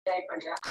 Try பண்றேன்.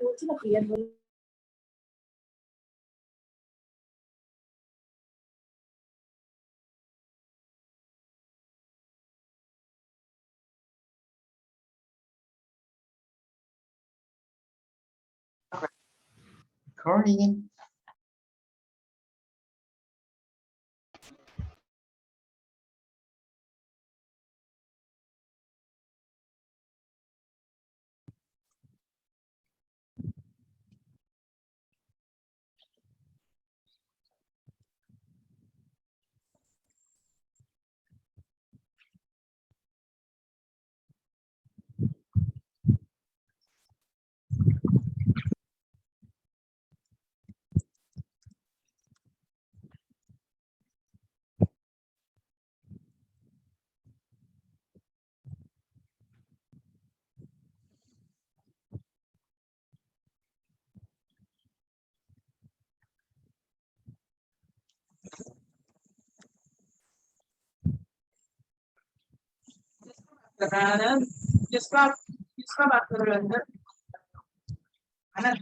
వచ్చిన clear Recording. किसका किसका बात कर रहे हैं है ना?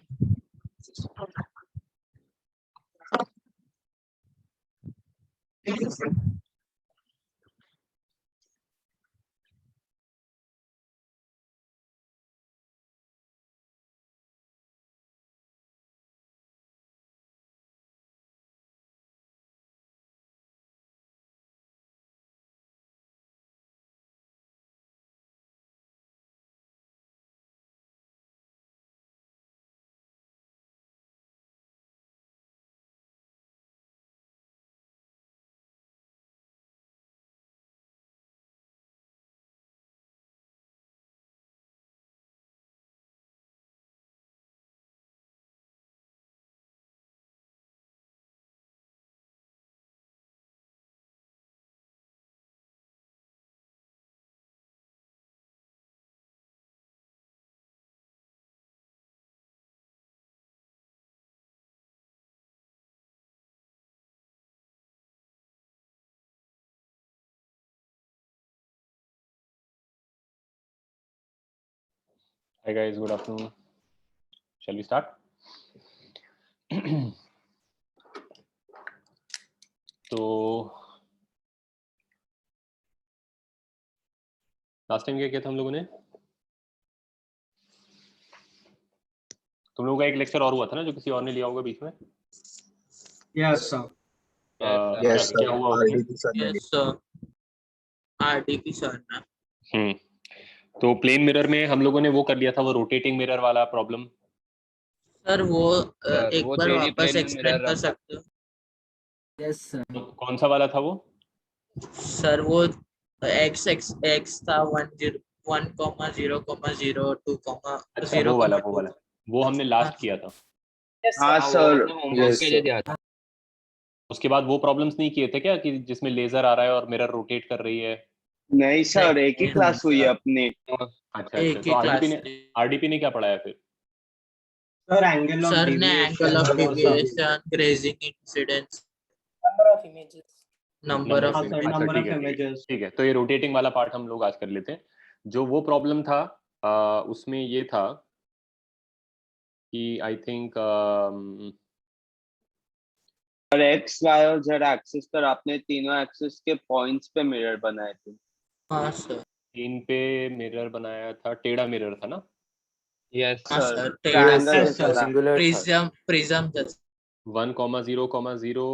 Hi guys, good afternoon. Shall we start? तो लास्ट टाइम क्या किया था हम लोगों ने? तुम लोगों का एक लेक्चर और हुआ था ना जो किसी और ने लिया होगा बीच में? Yes sir. क्या हुआ उसमें? यस सर, आरडीपी सर ना। तो प्लेन मिरर में हम लोगों ने वो कर लिया था, वो रोटेटिंग मिरर वाला प्रॉब्लम। सर वो एक वो बार 3D वापस plane में एक्सप्लेन mirror कर रखा। सकते हो? Yes sir. तो कौन सा वाला था वो? सर वो x था 1,0,0 अच्छा 2,0,2 वो वाला वो हमने लास्ट किया था। हाँ सर, होमवर्क के लिए दिया था। उसके बाद वो प्रॉब्लम्स नहीं किए थे क्या कि जिसमें लेजर आ रहा है और मिरर रोटेट कर रही है? नहीं सर, नहीं, एक ही नहीं, क्लास हुई है अपनी। अच्छा एक तो ही आरडीपी ने क्या पढ़ाया फिर? सर एंगल ऑफ सर ने angle of deviation, grazing incidence, number of अच्छा नंबर ऑफ ठीक है इमेजेस। ठीक है। तो ये रोटेटिंग वाला पार्ट हम लोग आज कर लेते हैं। जो वो प्रॉब्लम था उसमें ये था कि आई थिंक और एक्स वाई और जेड एक्सिस पर आपने तीनों एक्सिस के पॉइंट्स पे मिरर बनाए थे। हाँ सर, इन पे मिरर बनाया था, टेढ़ा मिरर था ना? यस हाँ sir, sir, triangle yes, sir. Singular prism जैसे 1,0,0,0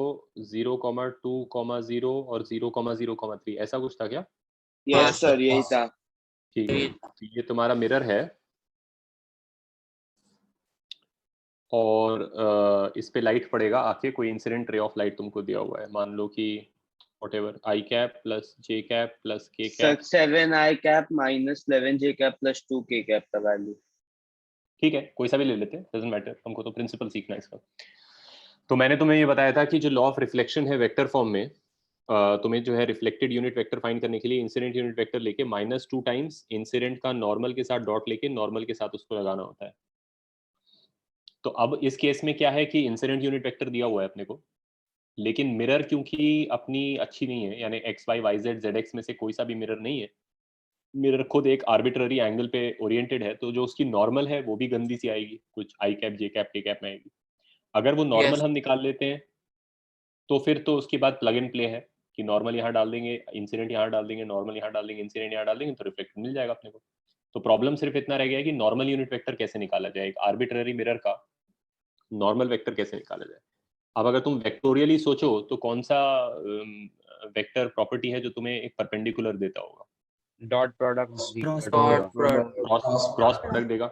0,2,0 और 0,0,3 ऐसा कुछ था क्या? यस सर, यही था। ठीक है, तो ये तुम्हारा मिरर है और इस पे लाइट पड़ेगा आके, कोई इंसिडेंट रे ऑफ लाइट तुमको दिया हुआ है, मान लो कि whatever i cap plus j cap plus k cap 7i cap minus 11j cap plus 2k cap का वैल्यू। ठीक है, कोई सा भी ले लेते हैं, डजंट मैटर, हमको तो प्रिंसिपल सीखना है इसका। तो मैंने तुम्हें ये बताया था कि जो लॉ ऑफ रिफ्लेक्शन है वेक्टर फॉर्म में, तुम्हें जो है रिफ्लेक्टेड यूनिट वेक्टर फाइंड करने के लिए इंसिडेंट यूनिट वेक्टर लेके -2 टाइम्स इंसिडेंट का नॉर्मल के साथ डॉट लेके नॉर्मल के साथ उसको लगाना होता है। तो अब इस केस में क्या है कि इंसिडेंट यूनिट वेक्टर दिया हुआ है अपने को, लेकिन मिरर क्योंकि अपनी अच्छी नहीं है, यानी X Y Y Z Z X में से कोई सा भी मिरर नहीं है, मिरर खुद एक आर्बिट्ररी एंगल पे ओरिएंटेड है, तो जो उसकी नॉर्मल है वो भी गंदी सी आएगी, कुछ आई कैप जे कैप के कैप में आएगी। अगर वो नॉर्मल हम निकाल लेते हैं तो फिर तो उसके बाद प्लग इन प्ले है कि नॉर्मल यहाँ डाल देंगे, इंसिडेंट यहाँ डाल देंगे, नॉर्मल यहाँ डाल देंगे, इंसिडेंट यहाँ डाल देंगे, तो रिफ्लेक्ट मिल जाएगा अपने को। तो प्रॉब्लम सिर्फ इतना रह गया कि नॉर्मल यूनिट वेक्टर कैसे निकाला जाए, एक आर्बिट्ररी मिरर का नॉर्मल वेक्टर कैसे निकाला जाए। अब अगर तुम वेक्टोरियली सोचो तो कौन सा वेक्टर प्रॉपर्टी है जो तुम्हें एक परपेंडिकुलर देता होगा? डॉट प्रोडक्ट क्रॉस प्रोडक्ट देगा।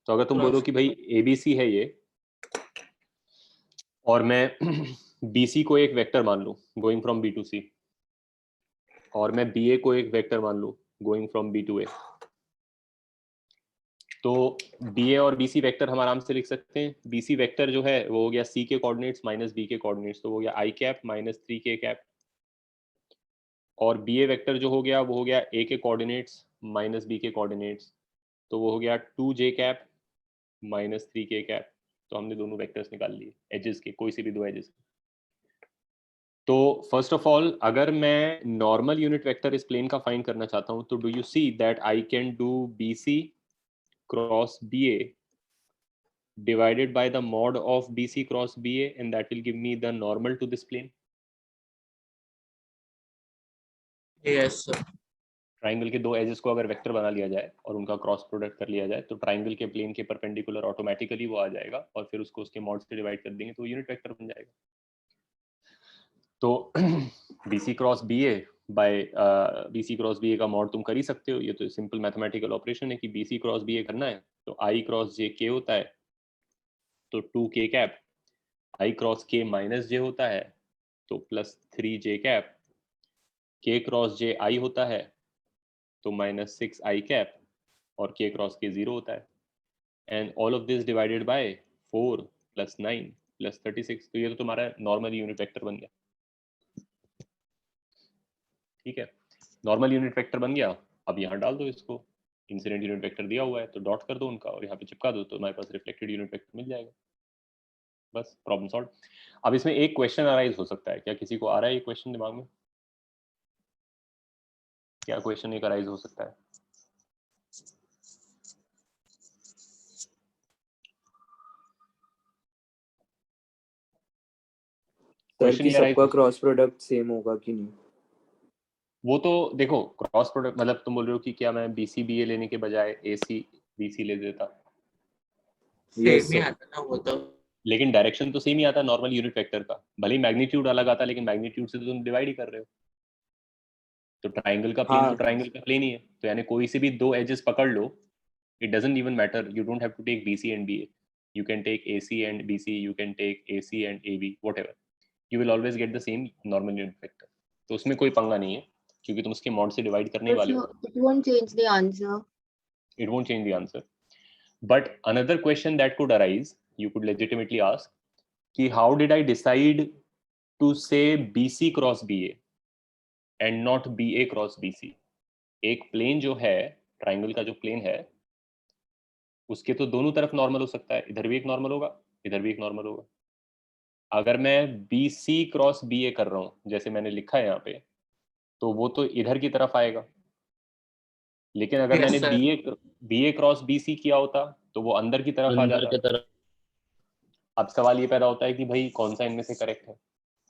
तो अगर तुम बोलो कि भाई एबीसी है ये, और मैं बीसी को एक वेक्टर मान लूं गोइंग फ्रॉम बी टू सी, और मैं बीए को एक वेक्टर मान लूं गोइंग फ्रॉम बी टू ए, तो बी ए और बी सी वैक्टर हम आराम से लिख सकते हैं। बी सी वैक्टर जो है वो हो गया सी के कोऑर्डिनेट्स माइनस बी के कोऑर्डिनेट्स, तो वो हो गया आई कैप माइनस 3k कैप, और बी ए वैक्टर जो हो गया वो हो गया ए के कोऑर्डिनेट्स माइनस बी के कोऑर्डिनेट्स, तो वो हो गया 2j cap minus 3k cap. तो हमने दोनों वेक्टर्स निकाल लिए एजेस के, कोई से भी दो एजेस। तो फर्स्ट ऑफ ऑल अगर मैं नॉर्मल यूनिट वेक्टर इस प्लेन का फाइंड करना चाहता हूँ तो do you see that I can do BC cross BA divided by the mod of BC cross BA and that will give me the normal to this plane. Yes, sir. Triangle के दो edges को अगर vector बना लिया जाए और उनका cross product कर लिया जाए तो ट्राइंगल के प्लेन के परपेंडिकुलर ऑटोमेटिकली वो आ जाएगा और फिर उसको उसके मॉड से डिवाइड कर देंगे तो यूनिट वेक्टर बन जाएगा. तो BC cross BA by BC cross BA का मॉड तुम कर ही सकते हो. ये तो सिंपल मैथमेटिकल ऑपरेशन है कि BC क्रॉस BA करना है तो I क्रॉस J K होता है तो 2K cap, I cross K minus J होता है तो plus 3J cap, K cross J I होता है तो माइनस 6I कैप और K क्रॉस K 0 होता है. And all of this divided by 4 plus 9 plus 36. तो ये तो तुम्हारा नॉर्मल यूनिट वेक्टर बन गया. ठीक है, नॉर्मल यूनिट वेक्टर बन गया. अब यहाँ डाल दो इसको, इंसिडेंट यूनिट वेक्टर दिया हुआ है तो डॉट कर दो उनका और यहाँ पे चिपका दो तो हमारे पास रिफ्लेक्टेड यूनिट वेक्टर मिल जाएगा. बस प्रॉब्लम सॉल्व. अब इसमें एक क्वेश्चन अराइज हो सकता है. क्या किसी को आ रहा है ये क्वेश्चन दिमाग में? क्या क्वेश्चन एक अराइज हो सकता है? सर कि सबका क्रॉस प्रोडक्ट सेम होगा कि नहीं? वो तो देखो क्रॉस प्रोडक्ट मतलब तुम बोल रहे हो कि क्या मैं BC BA लेने के बजाय AC BC ले देता? सेम ही आता ना वो तो. लेकिन डायरेक्शन तो सेम ही आता नॉर्मल यूनिट वेक्टर का. भले ही मैग्नीट्यूड अलग आता लेकिन मैग्नीट्यूड से तो तुम डिवाइड ही कर रहे हो. तो ट्राइंगल का प्लेन हाँ. तो ट्राइंगल का प्लेन ही है. तो यानी कोई से भी दो एजेस पकड़ लो, it doesn't even matter. You don't have to take BC and BA. You can take AC and BC, you can take AC and AB, whatever. You will always get the same normal unit vector. तो उसमें कोई पंगा नहीं है क्योंकि तुम उसके mod से डिवाइड करने वाले हो. It won't change the answer. It won't change the answer. But another question that could arise, you could legitimately ask, कि how did I decide to say BC cross BA and not BA cross BC? एक plane जो है, triangle का जो plane है, उसके तो दोनों तरफ नॉर्मल हो सकता है. इधर भी एक नॉर्मल होगा, इधर भी एक नॉर्मल होगा. अगर मैं BC क्रॉस BA कर रहा हूं जैसे मैंने लिखा है यहाँ पे तो वो तो इधर की तरफ आएगा. लेकिन अगर Yes, मैंने sir. BA क्रॉस BC किया होता तो वो अंदर की तरफ आ अंदर जाता. की तरफ. अब सवाल ये पैदा होता है कि भाई कौन सा इनमें से करेक्ट है.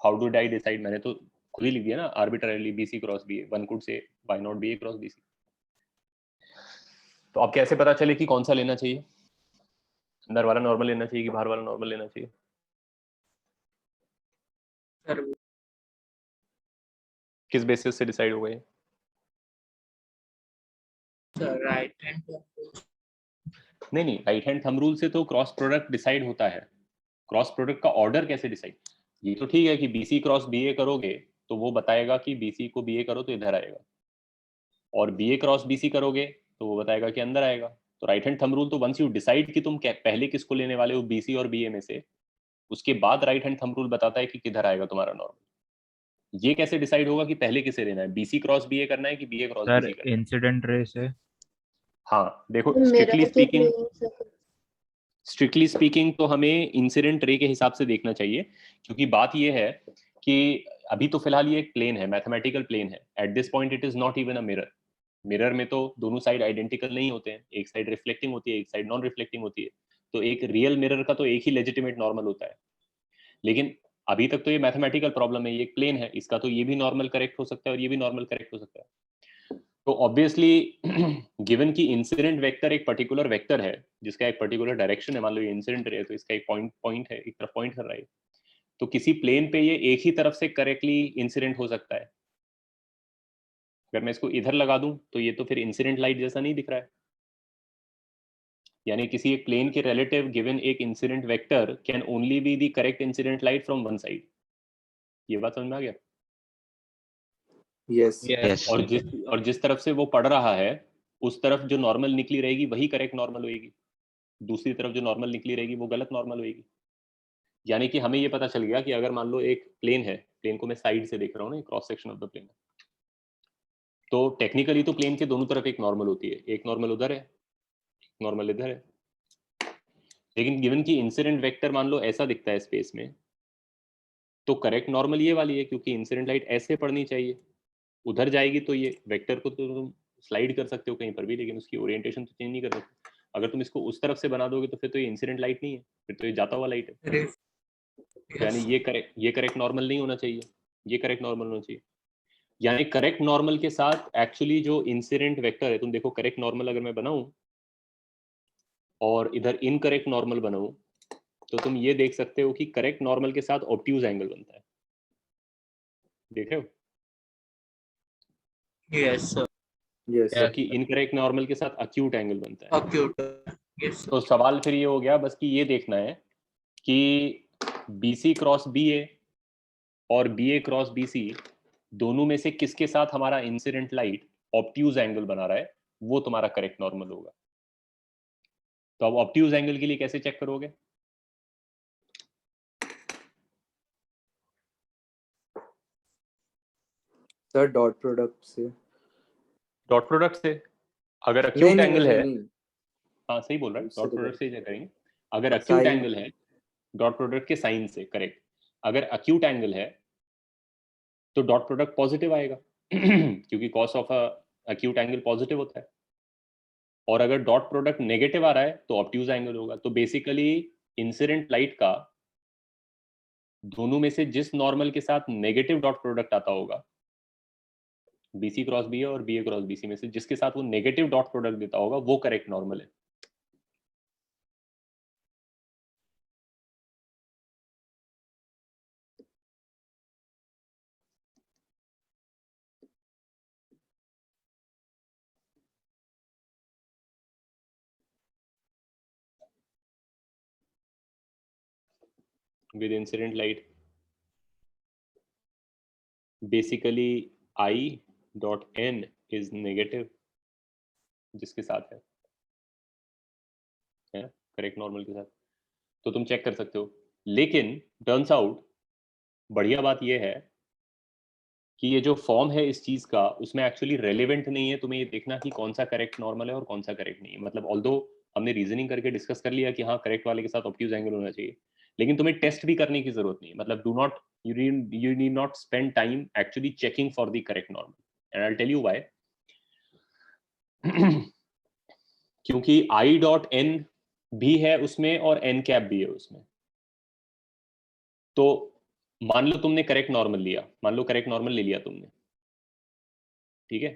How do I decide? मैंने तो खुद ही लिख दिया ना arbitrarily BC cross BA. One could say why not BA cross BC. तो अब कैसे पता चले कि कौन सा लेना चाहिए? अंदर वाला नॉर्मल लेना चाहिए कि बाहर वाला नॉर्मल लेना चाहिए? सर किस बेसिस से डिसाइड हो गए? Right hand. नहीं, राइट हैंड थंब रूल से तो क्रॉस प्रोडक्ट डिसाइड होता है. क्रॉस प्रोडक्ट का ऑर्डर कैसे डिसाइड? ये तो ठीक है कि BC क्रॉस BA करोगे तो वो बताएगा कि BC को BA करो तो इधर आएगा और BA क्रॉस BC करोगे तो वो बताएगा कि अंदर आएगा. तो राइट हैंड थंब रूल तो वंस यू डिसाइड कि तुम पहले किसको लेने वाले हो BC और BA में से, उसके बाद राइट हैंड थंब रूल बताता है कि किधर आएगा तुम्हारा नॉर्मल. ये कैसे डिसाइड होगा कि पहले किसे लेना है? BC क्रॉस BA करना है कि BA क्रॉस BC करना है? इंसिडेंट रे से. हाँ देखो, Mirror स्ट्रिक्टली स्पीकिंग तो हमें इंसिडेंट रे के हिसाब से देखना चाहिए क्योंकि बात ये है कि अभी तो फिलहाल ये एक प्लेन है, मैथमेटिकल प्लेन है. At this point it is not even a mirror. Mirror में तो दोनों साइड आइडेंटिकल नहीं होते हैं. एक साइड रिफ्लेक्टिंग होती है, एक साइड नॉन रिफ्लेक्टिंग होती है. तो एक रियल मिरर का तो एक ही लेजिटिमेट नॉर्मल होता है. लेकिन अभी तक तो ये मैथमेटिकल प्रॉब्लम है. ये एक प्लेन है, इसका तो ये भी नॉर्मल करेक्ट हो सकता है और ये भी नॉर्मल करेक्ट हो सकता है. तो ऑब्वियसली गिवन कि इंसिडेंट वेक्टर एक पर्टिकुलर वेक्टर है जिसका एक पर्टिकुलर डायरेक्शन है, मान लो ये इंसिडेंट रे है तो इसका एक पॉइंट है, एक तरफ पॉइंट कर रहा है, तो किसी प्लेन पे ये एक ही तरफ से करेक्टली इंसिडेंट हो सकता है. अगर मैं इसको इधर लगा दूं तो ये तो फिर इंसिडेंट लाइट जैसा नहीं दिख रहा है. यानी किसी एक प्लेन के रिलेटिव गिवन एक incident vector can only be the correct incident light from one side. ये बात समझ में आ गया? यस. और जिस तरफ से वो पढ़ रहा है उस तरफ जो नॉर्मल निकली रहेगी वही करेक्ट नॉर्मल होएगी. दूसरी तरफ जो नॉर्मल निकली रहेगी वो गलत नॉर्मल होएगी. यानी कि हमें ये पता चल गया कि अगर मान लो एक प्लेन है, प्लेन को मैं साइड से देख रहा हूँ ना, cross section of the plane, तो टेक्निकली तो प्लेन के दोनों तरफ एक नॉर्मल होती है. एक नॉर्मल उधर है, नॉर्मल इधर है. लेकिन गिवन कि इंसिडेंट वेक्टर मान लो ऐसा दिखता है स्पेस में, तो करेक्ट नॉर्मल ये वाली है, क्योंकि इंसिडेंट लाइट ऐसे पड़नी चाहिए, उधर जाएगी तो ये वेक्टर को तो तुम स्लाइड कर सकते हो कहीं पर भी, लेकिन उसकी ओरिएंटेशन तो चेंज नहीं कर सकते। अगर तुम इसको उस तरफ से बना दोगे तो फिर तो ये इंसिडेंट लाइट नहीं है, फिर तो ये जाता हुआ लाइट है। Yes. यानी ये करेक्ट नॉर्मल नहीं होना चाहिए, ये करेक्ट नॉर्मल होना चाहिए। यानी करेक्ट नॉर्मल के साथ एक्चुअली जो इंसिडेंट वेक्टर है, तुम देखो करेक्ट नॉर्मल अगर मैं बनाऊं और इधर इनकरेक्ट नॉर्मल बनाऊं, तो तुम ये देख सकते हो कि करेक्ट नॉर्मल के साथ ऑब्ट्यूज एंगल बनता है, देख रहे हो? Yes, sir. Yes, sir. जबकि इनकरेक्ट नॉर्मल के साथ अक्यूट एंगल बनता है। Acute. Yes, sir. तो सवाल फिर ये हो गया बस कि ये देखना है कि BC क्रॉस BA और BA क्रॉस BC दोनों में से किसके साथ हमारा इंसिडेंट लाइट ऑब्ट्यूज एंगल बना रहा है, वो तुम्हारा करेक्ट नॉर्मल होगा। तो अब ऑब्ट्यूज एंगल के लिए कैसे चेक करोगे? सर डॉट प्रोडक्ट से। डॉट प्रोडक्ट से। अगर नहीं अक्यूट नहीं एंगल नहीं है, नहीं हाँ सही बोल रहा है, उससे डॉट तो प्रोडक्ट से ही चेक करेंगे। अगर अक्यूट साइन एंगल है, डॉट प्रोडक्ट के साइन से, करेक्ट। अगर अक्यूट एंगल है तो डॉट प्रोडक्ट पॉजिटिव आएगा क्योंकि cos of acute angle positive होता है। और अगर डॉट प्रोडक्ट नेगेटिव आ रहा है तो ऑब्ट्यूज एंगल होगा। तो बेसिकली इंसिडेंट लाइट का दोनों में से जिस नॉर्मल के साथ नेगेटिव डॉट प्रोडक्ट आता होगा, BC क्रॉस BA और BA क्रॉस BC में से जिसके साथ वो नेगेटिव डॉट प्रोडक्ट देता होगा, वो करेक्ट नॉर्मल है। with incident light, basically I dot n is negative जिसके साथ है करेक्ट नॉर्मल के साथ। तो तुम चेक कर सकते हो, लेकिन टर्न्स आउट बढ़िया बात यह है कि ये जो फॉर्म है इस चीज का, उसमें एक्चुअली रेलेवेंट नहीं है तुम्हें ये देखना कि कौन सा करेक्ट नॉर्मल है और कौन सा करेक्ट नहीं है। मतलब ऑल्दो हमने रीजनिंग करके डिस्कस कर लिया कि हाँ करेक्ट वाले के साथ ऑब्ट्यूज एंगल होना चाहिए, लेकिन तुम्हें टेस्ट भी करने की जरूरत नहीं है। मतलब do not you need not spend time actually checking for the correct normal, and I will tell you why. क्योंकि I डॉट n भी है उसमें और n कैप भी है उसमें। तो मान लो तुमने करेक्ट नॉर्मल लिया, मान लो करेक्ट नॉर्मल ले लिया तुमने, ठीक है,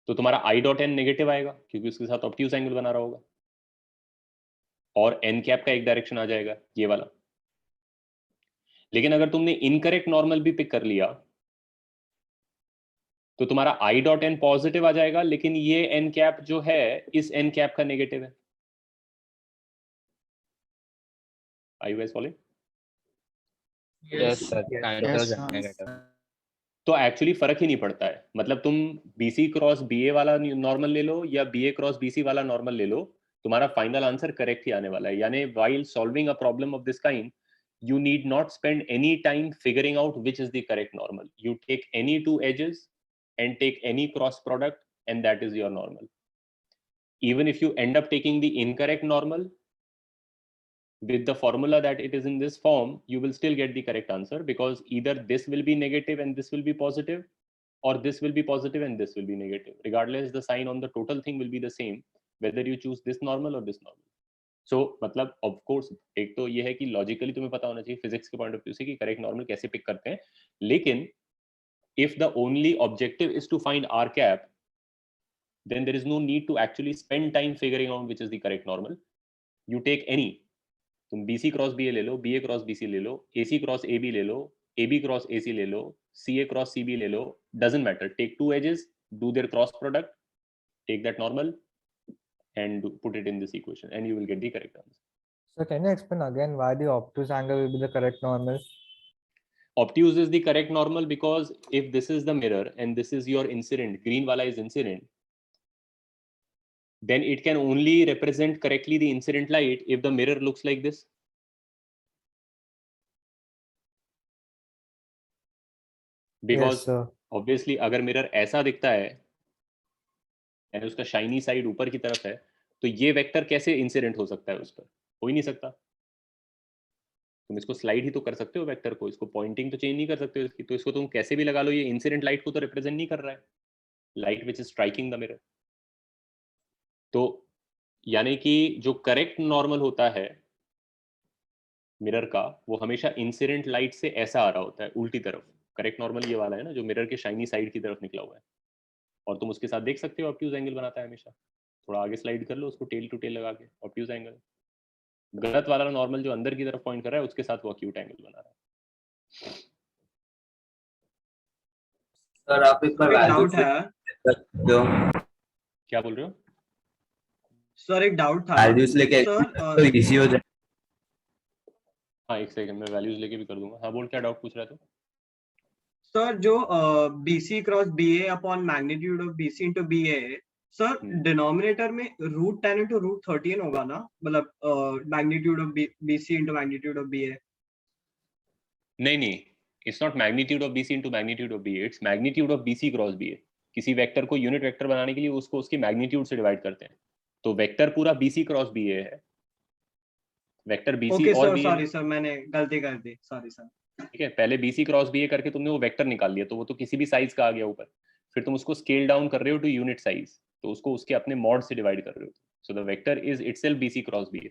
तो तुम्हारा I डॉट n नेगेटिव आएगा क्योंकि उसके साथ ऑब्ट्यूज एंगल बना रहा होगा, और n कैप का एक डायरेक्शन आ जाएगा ये वाला। लेकिन अगर तुमने इनकरेक्ट नॉर्मल भी पिक कर लिया तो तुम्हारा I डॉट n पॉजिटिव आ जाएगा, लेकिन ये n कैप जो है इस n कैप का नेगेटिव है। Are you guys following? Yes, sir. Kind of Yes, negative. तो एक्चुअली फर्क ही नहीं पड़ता है। मतलब तुम BC क्रॉस BA वाला नॉर्मल ले लो या BA क्रॉस BC वाला नॉर्मल ले लो, तुम्हारा फाइनल आंसर करेक्ट ही आने वाला है। यानी while solving a problem of this kind, you need not spend any time figuring out which is the correct normal. You take any two edges and take any cross product, and that is your normal. Even if you end up taking the incorrect normal with the formula that it is in this form, you will still get the correct answer, because either this will be negative and this will be positive, or this will be positive and this will be negative. Regardless, the sign on the total thing will be the same whether you choose this normal or this normal. So मतलब of course एक तो ये है कि logically तुम्हें पता होना चाहिए फिजिक्स के पॉइंट ऑफ व्यू से कि करेक्ट नॉर्मल कैसे पिक करते हैं, लेकिन if the only objective is to find r cap, then there is no need to actually spend time figuring out which is the correct normal. You take any, तुम BC cross BA ले लो, BA cross BC ले लो, AC cross AB ले लो, AB cross AC ले लो, CA cross CB ले लो, doesn't matter. Take two edges, do their cross product, take that normal and put it in this equation, and you will get the correct answer. So can you explain again why the obtuse angle will be the correct normal? Obtuse is the correct normal because if this is the mirror and this is your incident, green wala is incident, then it can only represent correctly the incident light if the mirror looks like this. Because Yes, sir. obviously अगर mirror ऐसा दिखता है यानी उसका shiny side ऊपर की तरफ है, तो ये वेक्टर कैसे इंसिडेंट हो सकता है उस पर? हो ही नहीं सकता। तुम इसको स्लाइड ही तो कर सकते हो वेक्टर को, इसको पॉइंटिंग तो चेंज नहीं कर सकते हो इसकी, तो इसको तुम कैसे भी लगा लो, ये इंसिडेंट लाइट को तो रिप्रेजेंट नहीं कर रहा है, light which is striking the mirror. तो यानी कि जो करेक्ट नॉर्मल होता है मिरर का, वो हमेशा इंसिडेंट लाइट से ऐसा आ रहा होता है उल्टी तरफ। करेक्ट नॉर्मल ये वाला है ना, जो मिरर के शाइनी साइड की तरफ निकला हुआ है, और तुम उसके साथ देख सकते हो ऑब्ट्यूज एंगल बनाता है हमेशा। थोड़ा आगे स्लाइड कर लो उसको, टेल टू टेल लगा के, ऑब्ट्यूज एंगल। गलत वाला नॉर्मल जो अंदर की तरफ पॉइंट कर रहा है, उसके साथ वो एक्यूट एंगल बना रहा है। सर आप इसमें एक वैल्यू डाउट है जो क्या बोल रहे हो? सर, एक डाउट था वैल्यूज लेके सर। तो इजी हो जाए। हाँ एक सेकंड, मैं वैल्यूज लेके भी कर दूंगा। हाँ बोल, क्या डाउट पूछ रहा था? सर जो BC cross BA upon magnitude of BC into BA, sir denominator में √10 इंटू √13 होगा ना, मतलब magnitude of BC into magnitude of BA। नहीं नहीं, it's not magnitude of BC into magnitude of BA, its magnitude of BC cross BA। किसी vector को unit vector बनाने के लिए उसको उसकी मैग्नीट्यूड से डिवाइड करते हैं, तो वेक्टर पूरा BC क्रॉस BA है, वेक्टर BC ओके और सर, BA। सॉरी सर, मैंने गलती कर दी, सॉरी सर। ठीक है, पहले BC क्रॉस BA करके तुमने वो वेक्टर निकाल लिया, तो वो तो किसी भी साइज का आ गया ऊपर, फिर तुम उसको स्केल डाउन कर रहे हो टू यूनिट साइज, तो उसको उसके अपने मॉड से डिवाइड कर रहे हो, so the vector is itself BC cross BA।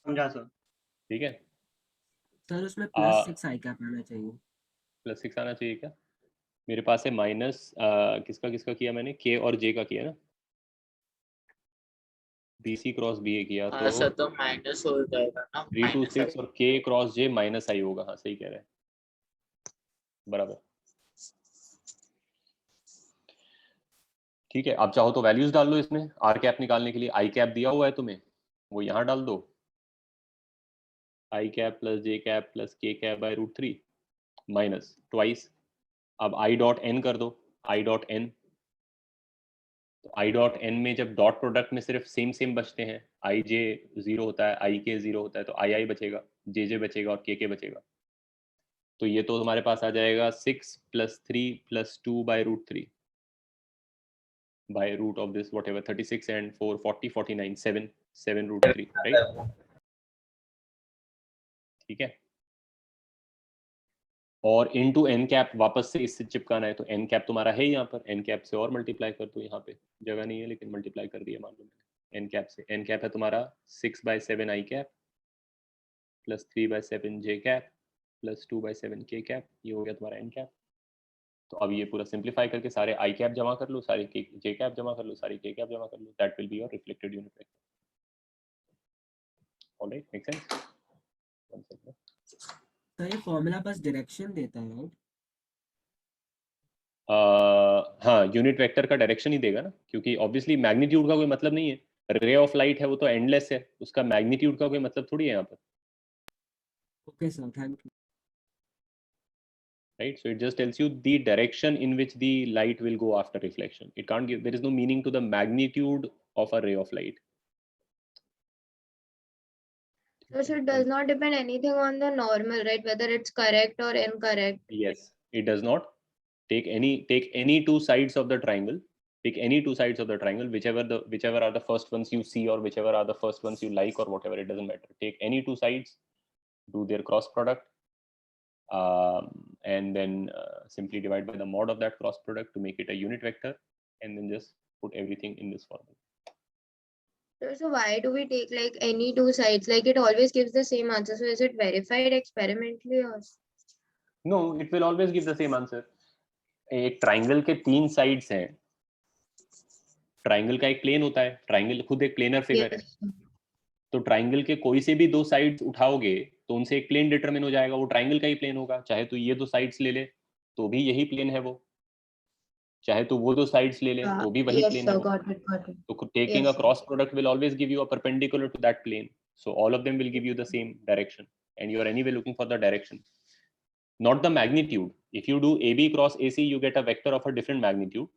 समझा सर। ठीक है सर उसमें +6 आई कैप आना चाहिए। +6 आना चाहिए क्या? मेरे पास है माइनस किसका किसका किया मैंने, K और J का किया ना, BC क्रॉस BA किया हाँ सर, तो तो माइनस हो जाएगा ना, 3 to माइनस 6 और K क्रॉस J -i होगा। हाँ सही कह रहे हैं, बराबर। ठीक है, आप चाहो तो वैल्यूज डाल लो इसमें, आर कैप निकालने के लिए आई कैप दिया हुआ है तुम्हें, वो यहाँ डाल दो, I cap plus J cap plus K cap by √3 minus twice. अब आई डॉट एन कर दो, आई डॉट एन, तो आई डॉट एन में जब डॉट प्रोडक्ट में सिर्फ सेम सेम बचते हैं, आई जे 0 होता है, आई के 0 होता है, तो आई बचेगा, जे बचेगा और के बचेगा। तो ये तो हमारे पास आ जाएगा 6 + 3 + 2 bye √3 by root of this whatever 36 and 4 40 49 7 √3, right? ठीक है, और इनटू एन कैप वापस से इससे चिपकाना है, तो एन कैप तुम्हारा है यहाँ पर, एन कैप से और मल्टीप्लाई कर दो, यहाँ पे जगह नहीं है लेकिन मल्टीप्लाई कर दिया मान लो मैंने एन कैप से। एन कैप है तुम्हारा 6/7 आई कैप प्लस 3/7 जे कैप प्लस 2/7 के कैप, ये हो गया तुम्हारा एन कैप। तो अब ये पूरा सिंप्लीफाई करके सारे आई कैप जमा कर लो, सारे जे कैप जमा कर लो, सारी के कैप जमा कर लो, that will be your reflected unit vector. Alright, make sense? One second, तो ये फॉर्मूला बस डायरेक्शन देता है, राइट? हाँ यूनिट वेक्टर का डायरेक्शन ही देगा ना, क्योंकि ऑब्वियसली मैग्नीट्यूड का कोई मतलब नहीं है, रे ऑफ लाइट है वो तो एंडलेस है, उसका मैग्नीट्यूड का कोई मतलब थोड़ी है यहाँ पर। Okay sir, thank you. Right, so it just tells you the direction in which the light will go after reflection. It can't give, there is no meaning to the magnitude of a ray of light. So it does not depend anything on the normal, right? Whether it's correct or incorrect. Yes, it does not. Take any two sides of the triangle, pick any two sides of the triangle, whichever are the first ones you see, or whichever are the first ones you like, or whatever, it doesn't matter. Take any two sides, do their cross product, and then simply divide by the mod of that cross product to make it a unit vector, and then just put everything in this formula. So why do we take like any two sides? Like it always gives the same answer. So is it verified experimentally or? No, it will always give the same answer. एक triangle के 3 sides हैं, triangle का एक plane होता है, triangle खुद एक planar figure है, तो ट्राइंगल के कोई से भी 2 साइड्स उठाओगे तो उनसे एक प्लेन डिटरमिन हो जाएगा, वो ट्राइंगल का ही प्लेन होगा, चाहे तो ये 2 साइड्स ले ले तो भी यही प्लेन है वो, चाहे तो वो 2 साइड्स ले ले तो भी वही प्लेन है वो। got it. So taking a cross product will always give you a perpendicular to that plane, so all of them will give you the same direction, and you are anyway looking for the direction, not the magnitude. If you do AB cross AC, you get a vector of a different magnitude.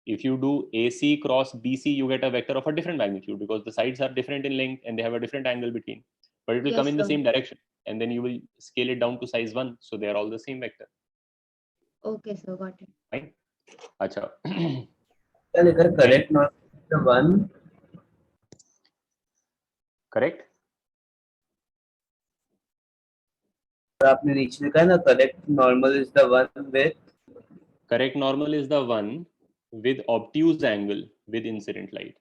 If you do AC cross BC, you get a vector of a different magnitude, because the sides are different in length and they have a different angle between, but it will come in the same direction, and then you will scale it down to size 1, so they are all the same vector. Okay, sir, got it. Fine. Acha. इधर correct not 1 Correct. Sir आपने नीचे लिखा है ना, correct normal is the one with, correct normal is the one with obtuse angle with incident light.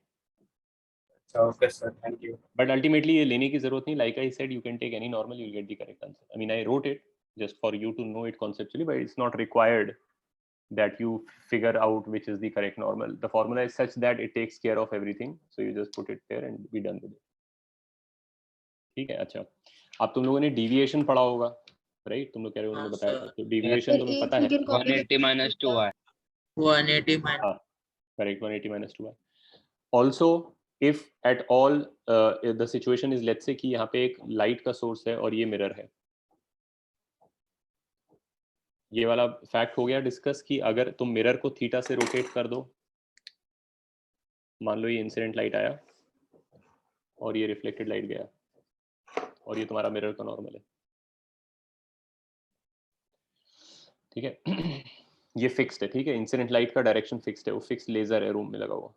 Okay sir, thank you. But ultimately ये लेने की जरूरत नहीं, like I said, you can take any normal, you'll get the correct answer. I mean, I wrote it just for you to know it conceptually, but it's not required that you figure out which is the correct normal. The formula is such that it takes care of everything, so you just put it there and be done with it. ठीक है? अच्छा, अब तुम लोगों ने deviation पढ़ा होगा, right? तुम लोग कह रहे हो, उन्होंने बताया था, तो deviation तुम्हें पता है? 180 minus 2y. 180 minus. हाँ, correct, 180 minus 2y. Also, if at all the situation is, let's say कि यहाँ पे एक light का source है और ये mirror है, ये वाला फैक्ट हो गया डिस्कस कि अगर तुम मिरर को थीटा से रोटेट कर दो, मान लो ये इंसिडेंट लाइट आया और ये रिफ्लेक्टेड लाइट गया और ये तुम्हारा मिरर का नॉर्मल है, ठीक है? ये फिक्स्ड है, ठीक है? इंसिडेंट लाइट का डायरेक्शन फिक्स्ड है, वो फिक्स्ड लेजर है रूम में लगा हुआ,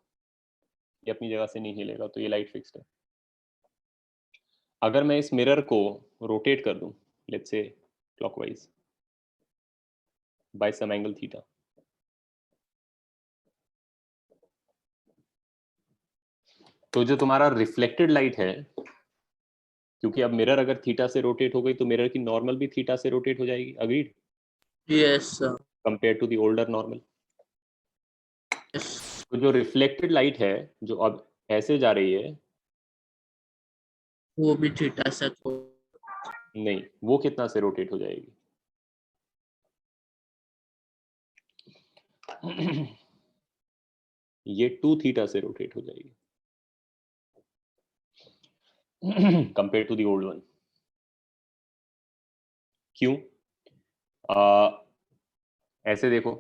ये अपनी जगह से नहीं हिलेगा, तो ये लाइट फिक्स्ड है। अगर मैं इस मिरर को रोटेट कर दूं, let's say clockwise by some angle theta, तो जो तुम्हारा रिफ्लेक्टेड लाइट है, क्योंकि अब मिरर अगर थीटा से रोटेट हो गई तो मिरर की नॉर्मल भी थीटा से रोटेट हो जाएगी, agreed? Yes, sir. Compare to the older normal. Yes. तो जो रिफ्लेक्टेड लाइट है जो अब ऐसे जा रही है, वो भी थीटा से तो नहीं, वो कितना से रोटेट हो जाएगी? ये 2 थीटा से रोटेट हो जाएगी compare to the old one. क्यों? ऐसे देखो,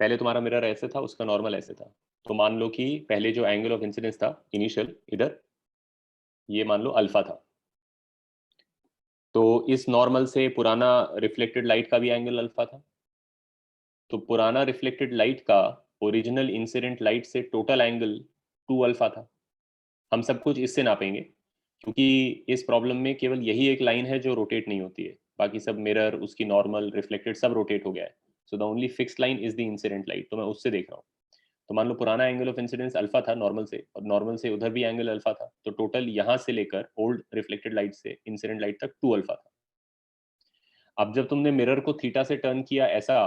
पहले तुम्हारा मिरर ऐसे था, उसका नॉर्मल ऐसे था, तो मान लो कि पहले जो एंगल ऑफ इंसिडेंस था इनिशियल इधर, ये मान लो अल्फा था, तो इस नॉर्मल से पुराना रिफ्लेक्टेड लाइट का भी एंगल अल्फा था, तो पुराना रिफ्लेक्टेड लाइट का ओरिजिनल इंसिडेंट लाइट से टोटल एंगल 2 अल्फा था। हम सब कुछ इससे नापेंगे, क्योंकि इस प्रॉब्लम में केवल यही एक लाइन है जो रोटेट नहीं होती है, बाकी सब मिरर, उसकी नॉर्मल, रिफ्लेक्टेड सब रोटेट हो गया है। So the only fixed line is the incident light, तो मैं उससे देख रहा हूँ। तो मान लो पुराना एंगल ऑफ इंसिडेंस अल्फा था नॉर्मल से, और नॉर्मल से उधर भी एंगल अल्फा था, तो टोटल यहाँ से लेकर ओल्ड रिफ्लेक्टेड लाइट से इंसिडेंट लाइट तक 2 अल्फा था। अब जब तुमने मिरर को थीटा से टर्न किया ऐसा,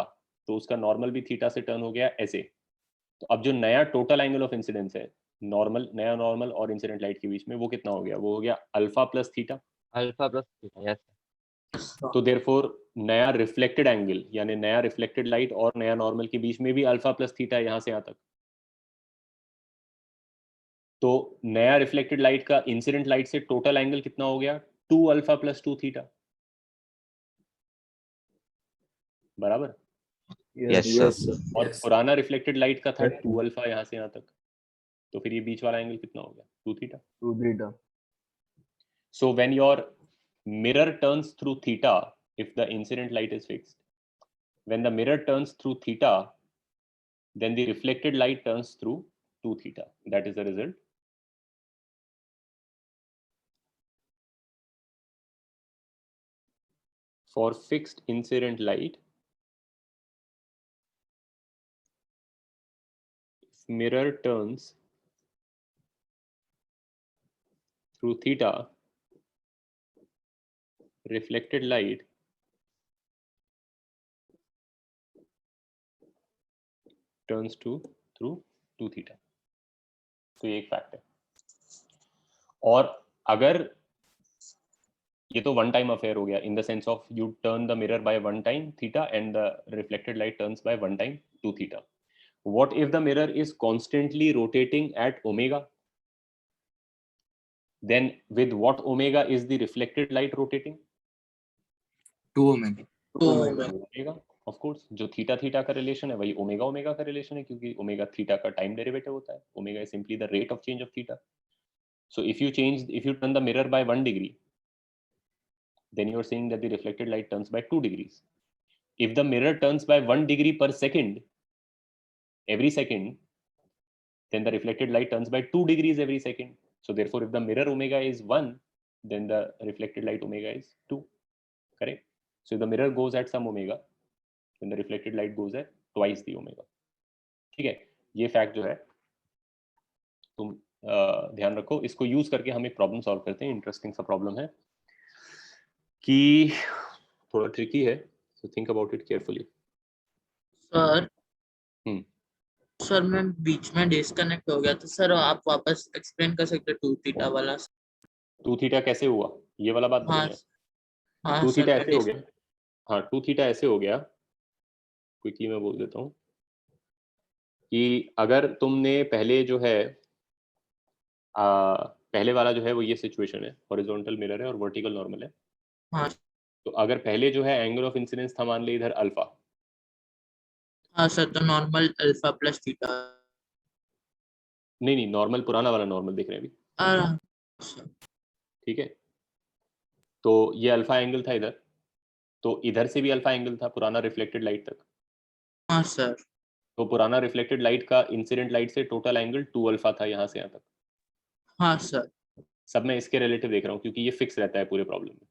तो उसका नॉर्मल भी थीटा से टर्न हो गया ऐसे, तो अब जो नया टोटल एंगल ऑफ इंसिडेंस है नॉर्मल, नया नॉर्मल और इंसिडेंट लाइट के बीच में, वो कितना हो गया? वो हो गया alpha plus theta. Alpha plus theta. Yes. तो देयरफॉर नया रिफ्लेक्टेड एंगल यानी नया रिफ्लेक्टेड लाइट और नया नॉर्मल के बीच में भी अल्फा प्लस थीटा है यहाँ से यहाँ तक। तो नया रिफ्लेक्टेड लाइट का इंसिडेंट लाइट से टोटल एंगल कितना हो गया? 2 अल्फा प्लस 2 थीटा, बराबर? Yes, sir. और पुराना रिफ्लेक्टेड लाइट का था 2 अल्फा यहाँ से यहाँ तक, तो फिर ये बीच वाला एंगल कितना हो गया? 2 theta. 2 theta. So when your mirror turns through theta, if the incident light is fixed, when the mirror turns through theta, then the reflected light turns through 2 theta. That is the result. For fixed incident light, if mirror turns through theta, reflected light turns through 2 theta. तो ये एक fact है। और अगर ये तो one time affair हो गया, in the sense of you turn the mirror by 1 time theta and the reflected light turns by 1 time 2 theta. What if the mirror is constantly rotating at omega? Then with what omega is the reflected light rotating? 2 omega. Omega, of course. जो theta theta का relation है वही omega omega का relation है, क्योंकि omega theta का time derivative होता है. Omega is simply the rate of change of theta. So if you turn the mirror by 1 degree, then you are saying that the reflected light turns by 2 degrees. If the mirror turns by 1 degree per second, every second, then the reflected light turns by 2 degrees every second. So therefore, if the mirror omega is 1, then the reflected light omega is 2. Correct? So the mirror goes at some omega, then the reflected light goes at twice the omega. ठीक है, ये fact जो है तुम ध्यान रखो, इसको use करके हम एक प्रॉब्लम सॉल्व करते हैं। इंटरेस्टिंग सा प्रॉब्लम है कि थोड़ा ट्रिकी है, so think about it carefully. Sir hmm sir मैं बीच में डिस्कनेक्ट हो गया, तो सर आप वापस एक्सप्लेन कर सकते 2 थीटा वाला? 2 थीटा कैसे हुआ, ये वाला बात हाँ बताइए। हाँ 2 सर थीटा मैं ऐसे हो गया, हाँ 2 थीटा ऐसे हो गया, क्विकली मैं बोल देता हूँ कि अगर तुमने पहले जो है पहले वाला जो है वो ये सिचुएशन है, हॉरिजॉन्टल मिरर है और वर्टिकल नॉर्मल है। हाँ तो अगर पहले जो है एंगल ऑफ इंसिडेंस था मान ले इधर अल्फा, हाँ सर, तो नॉर्मल अल्फा प्लस थीटा। नहीं नॉर्मल पुराना वाला नॉर्मल देख रहे हैं अभी, सर ठीक है। तो ये अल्फा एंगल था इधर, तो इधर से भी अल्फा एंगल था पुराना रिफ्लेक्टेड लाइट तक। हाँ सर। तो पुराना रिफ्लेक्टेड लाइट का इंसिडेंट लाइट से टोटल एंगल 2 अल्फा था यहाँ से यहाँ तक। हाँ सर। सब मैं इसके रिलेटिव देख रहा हूँ क्योंकि ये फिक्स रहता है पूरे प्रॉब्लम में।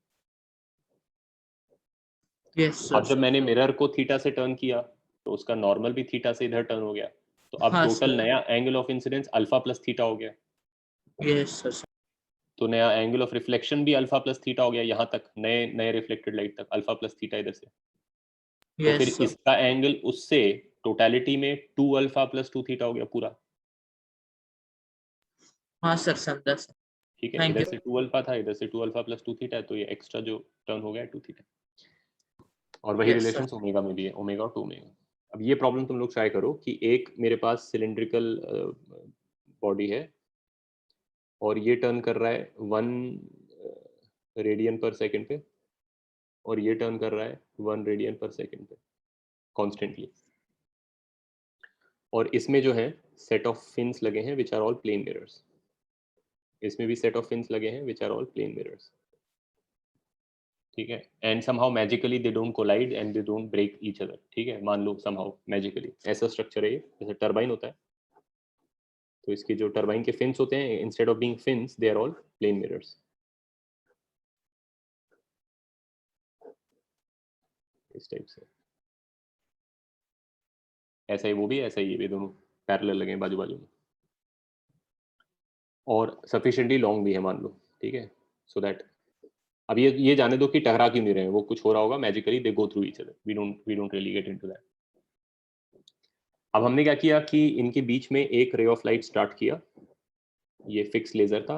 यस अब सर। जब मैंने मिरर को थीटा से टर्न किया तो उसका नॉर्मल भी थीटा से इधर टर्न हो गया, तो अब हाँ टोटल सर। नया angle of incidence alpha plus theta हो गया। Yes sir. तो नया एंगल ऑफ रिफ्लेक्शन भी अल्फा प्लस थीटा हो गया यहाँ तक, नए नए रिफ्लेक्टेड लाइट तक अल्फा प्लस थीटा इधर से। तो फिर यस सर। इसका एंगल उससे टोटलिटी में 2 अल्फा प्लस 2 थीटा हो गया पूरा। हाँ सर समझा सर। ठीक है, Thank इधर you. से 2 अल्फा था, इधर से 2 अल्फा प्लस 2 थीटा है, तो ये एक्स्ट्रा जो टर्न हो गया 2 थीटा। और वही Yes, रिलेशन ओमेगा में भी है, ओमेगा और 2 ओमेगा। अब ये प्रॉब्लम तुम लोग ट्राई करो कि एक मेरे पास सिलिंड्रिकल बॉडी है और ये टर्न कर रहा है 1 रेडियन पर सेकंड पे, और ये टर्न कर रहा है 1 रेडियन पर सेकंड पे कॉन्स्टेंटली, और इसमें जो है सेट ऑफ फिन्स लगे हैं which are all plane mirrors. इसमें भी सेट ऑफ फिन्स लगे हैं which are all plane mirrors, ठीक है। And somehow magically they don't collide and they don't break each other, ठीक है। मान लो समहाउ मैजिकली ऐसा स्ट्रक्चर है ये, जैसे टरबाइन होता है, तो इसके जो टरबाइन के फिन्स होते हैं instead of being fins they are all plane mirrors. इस टाइप से ऐसा ही वो भी, ऐसा ही ये भी, दोनों पैरेलल लगे हैं बाजू बाजू में, और सफिशिएंटली लॉन्ग भी है मान लो, ठीक है। सो दैट अब ये जाने दो कि टकरा क्यों नहीं रहे हैं, वो कुछ हो रहा होगा magically, they go through each other, we don't really get into that. अब हमने क्या किया कि इनके बीच में एक रे ऑफ लाइट स्टार्ट किया, ये फिक्स लेजर था,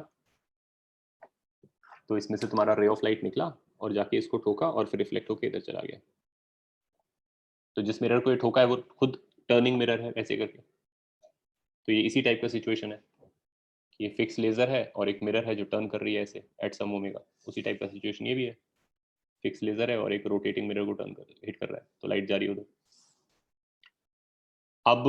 तो इसमें से तुम्हारा रे ऑफ लाइट निकला और जाके इसको ठोका और फिर रिफ्लेक्ट होकर इधर चला गया। तो जिस मिरर को ये ठोका है वो खुद टर्निंग मिरर है ऐसे करके। तो ये इसी टाइप का सिचुएशन है कि ये फिक्स लेजर है और एक मिरर है जो टर्न कर रही है ऐसे एट सम ओमेगा, उसी टाइप का सिचुएशन ये भी है। फिक्स लेजर है और एक रोटेटिंग मिरर को टर्न कर हिट कर रहा है, तो लाइट जा रही है उधर। अब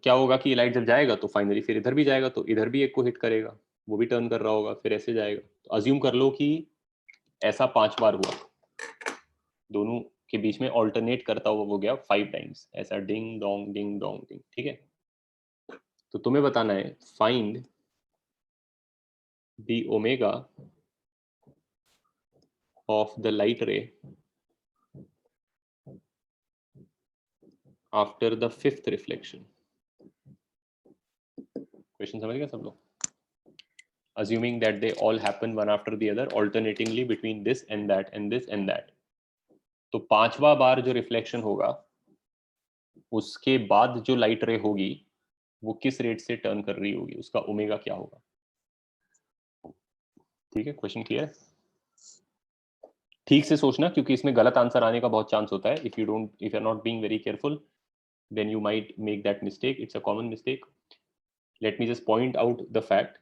क्या होगा कि ये लाइट जब जाएगा तो फाइनली फिर इधर भी जाएगा, तो इधर भी एक को हिट करेगा, वो भी टर्न कर रहा होगा, फिर ऐसे जाएगा। तो अज्यूम कर लो कि ऐसा 5 बार हुआ, दोनों के बीच में ऑल्टरनेट करता हुआ वो गया 5 टाइम्स, ऐसा ding dong ding dong ding, ठीक है। तो तुम्हें बताना है find the omega of the light रे after the 5th reflection. Question समझ गए सब लोग? assuming that they all happen one after the other alternatingly between this and that and this and that। तो 5वां बार जो रिफ्लेक्शन होगा उसके बाद जो लाइट रे होगी वो किस रेट से टर्न कर रही होगी, उसका ओमेगा क्या होगा, ठीक है। क्वेश्चन क्लियर है? ठीक से सोचना क्योंकि इसमें गलत आंसर आने का बहुत चांस होता है। If you are not being very careful then you might make that mistake, it's a common mistake। let me just point out the fact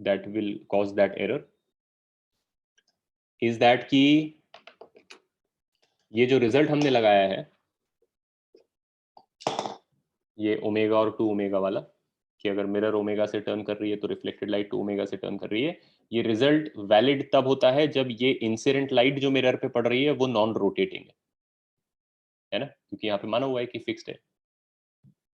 that will cause that error is that कि ये जो result हमने लगाया है ये omega और 2 omega वाला, कि अगर मिरर ओमेगा से टर्न कर रही है तो रिफ्लेक्टेड लाइट 2 ओमेगा से टर्न कर रही है, ये रिजल्ट वैलिड तब होता है जब ये इंसिडेंट लाइट जो मिरर पे पड़ रही है वो नॉन रोटेटिंग है ना, क्योंकि यहाँ पे माना हुआ है कि फिक्स्ड है।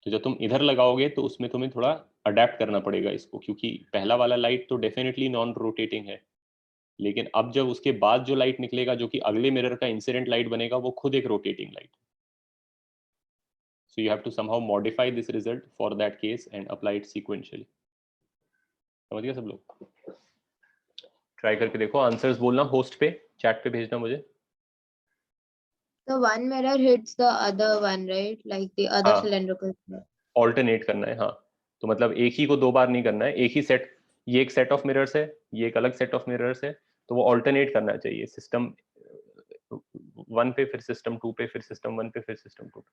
तो जब तुम इधर लगाओगे तो उसमें तुम्हें थोड़ा अडेप्ट करना पड़ेगा इसको, क्योंकि पहला वाला लाइट तो डेफिनेटली नॉन रोटेटिंग है, लेकिन अब जब उसके बाद जो लाइट निकलेगा, जो कि अगले मिरर का इंसिडेंट लाइट बनेगा, वो खुद एक rotating light. So you have to somehow modify this result for that case and apply it sequentially. समझ गए सब लोग? ट्राई करके देखो, आंसर्स बोलना होस्ट पे, चैट पे भेजना मुझे। The one mirror hits the other one, right? Like the other हाँ, cylindrical mirror. ऑल्टरनेट करना है। हाँ, तो मतलब एक ही को 2 बार नहीं करना है, एक ही सेट, ये एक सेट ऑफ मिरर्स है, ये एक अलग सेट ऑफ मिरर्स है, तो वो ऑल्टरनेट करना चाहिए। सिस्टम 1 पे, फिर सिस्टम 2 पे, फिर सिस्टम 1 पे, फिर सिस्टम 2 पे।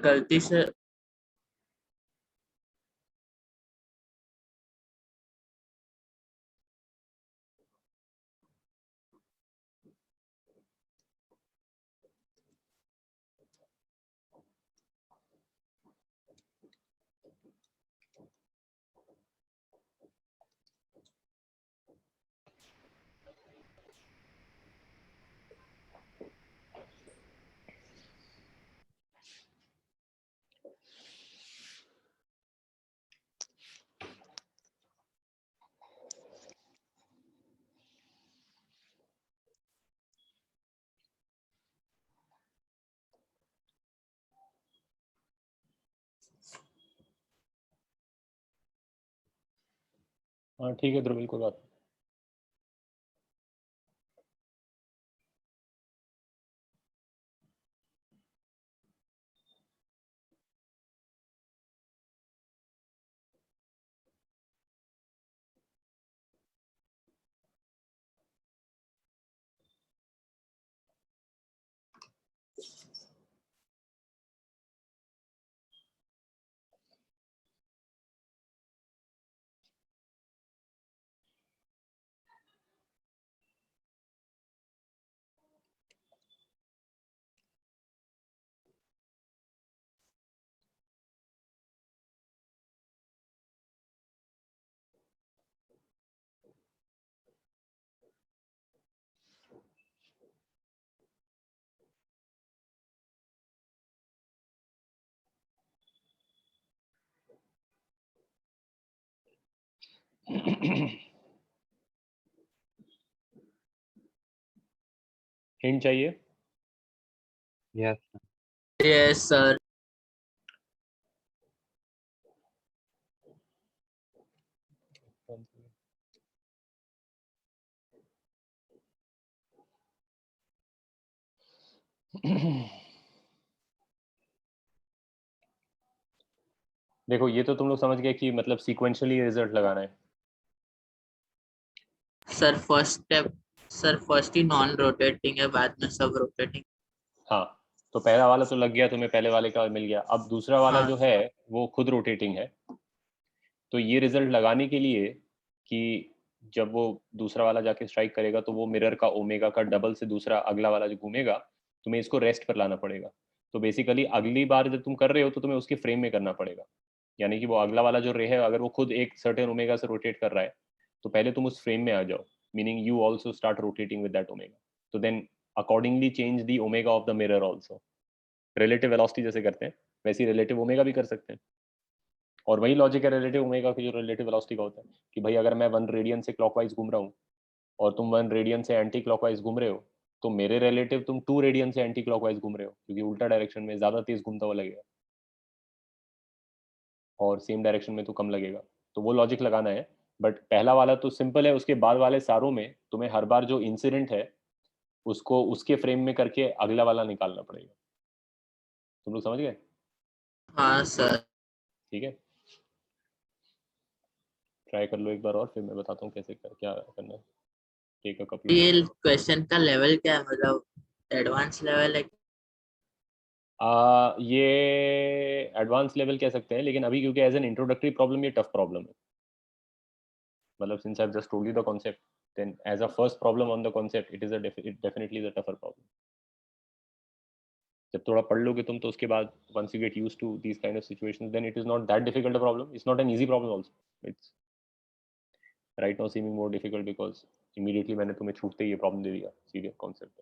गलती से हाँ ठीक है ध्रुवील, कोई बात नहीं। हिंट चाहिए? Yes yes sir. देखो ये तो तुम लोग समझ गए कि मतलब सीक्वेंशियली रिजल्ट लगाना है। Sir first step, sir first ही नॉन रोटेटिंग है, बाद में सब रोटेटिंग। हाँ तो पहला वाला तो लग गया तुम्हें, पहले वाले का मिल गया। अब दूसरा वाला हाँ जो है वो खुद रोटेटिंग है। तो ये रिजल्ट लगाने के लिए कि जब वो दूसरा वाला जाके स्ट्राइक करेगा तो वो मिरर का ओमेगा का डबल से दूसरा अगला वाला जो घूमेगा, तुम्हें इसको रेस्ट पर लाना पड़ेगा। तो बेसिकली अगली बार जब तुम कर रहे हो तो तुम्हें उसके फ्रेम में करना पड़ेगा। यानी कि वो अगला वाला जो रे है अगर वो खुद एक सर्टेन ओमेगा से रोटेट कर रहा है तो पहले तुम उस फ्रेम में आ जाओ, meaning you also start rotating with that omega. तो then accordingly change the omega of the mirror also. Relative velocity जैसे करते हैं वैसे ही रिलेटिव ओमेगा भी कर सकते हैं। और वही लॉजिक है रिलेटिव ओमेगा की जो रिलेटिव वेलोसिटी का होता है कि भाई अगर मैं 1 रेडियन से क्लॉकवाइज घूम रहा हूँ और तुम 1 रेडियन से एंटी क्लॉकवाइज घूम रहे हो, तो मेरे रिलेटिव तुम 2 रेडियन से एंटी क्लॉकवाइज घूम रहे हो, क्योंकि उल्टा डायरेक्शन में ज्यादा तेज घूमता हुआ लगेगा और सेम डायरेक्शन में तो कम लगेगा। तो वो लॉजिक लगाना है। बट पहला वाला तो सिंपल है, उसके बाद वाले सारों में तुम्हें हर बार जो इंसिडेंट है उसको उसके फ्रेम में करके अगला वाला निकालना पड़ेगा। तुम लोग समझ गए? हाँ सर। ठीक है, ट्राई कर लो एक बार और फिर मैं बताता हूँ कैसे क्या करना है। टेक अ कपल ये क्वेश्चन का लेवल क्या है, मतलब एडवांस लेवल है? ये एडवांस लेवल कह सकते हैं, लेकिन अभी क्योंकि एज एन इंट्रोडक्टरी प्रॉब्लम ये टफ प्रॉब्लम है। मतलब since I have just told you the concept, then as a first problem on the concept it is definitely the tougher problem. जब थोड़ा पढ़ लोगे तुम तो उसके बाद once you get used to these kind of situations then it is not that difficult a problem. It's not an easy problem also. It's right now seeming more difficult because immediately मैंने तुम्हें छूटते ही ये problem दे दिया सीधे concept.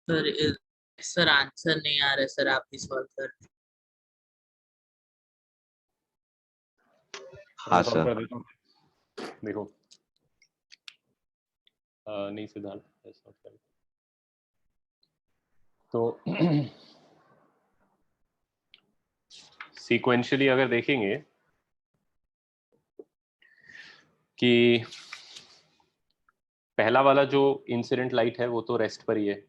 Sir answer नहीं आ रहा sir, आप ही solve कर। हाँ सॉल्व कर देता हूँ। देखो नहीं सिद्धार्थ सॉल्व कर तो सीक्वेंशियली अगर देखेंगे कि पहला वाला जो इंसिडेंट लाइट है वो तो रेस्ट पर ही है।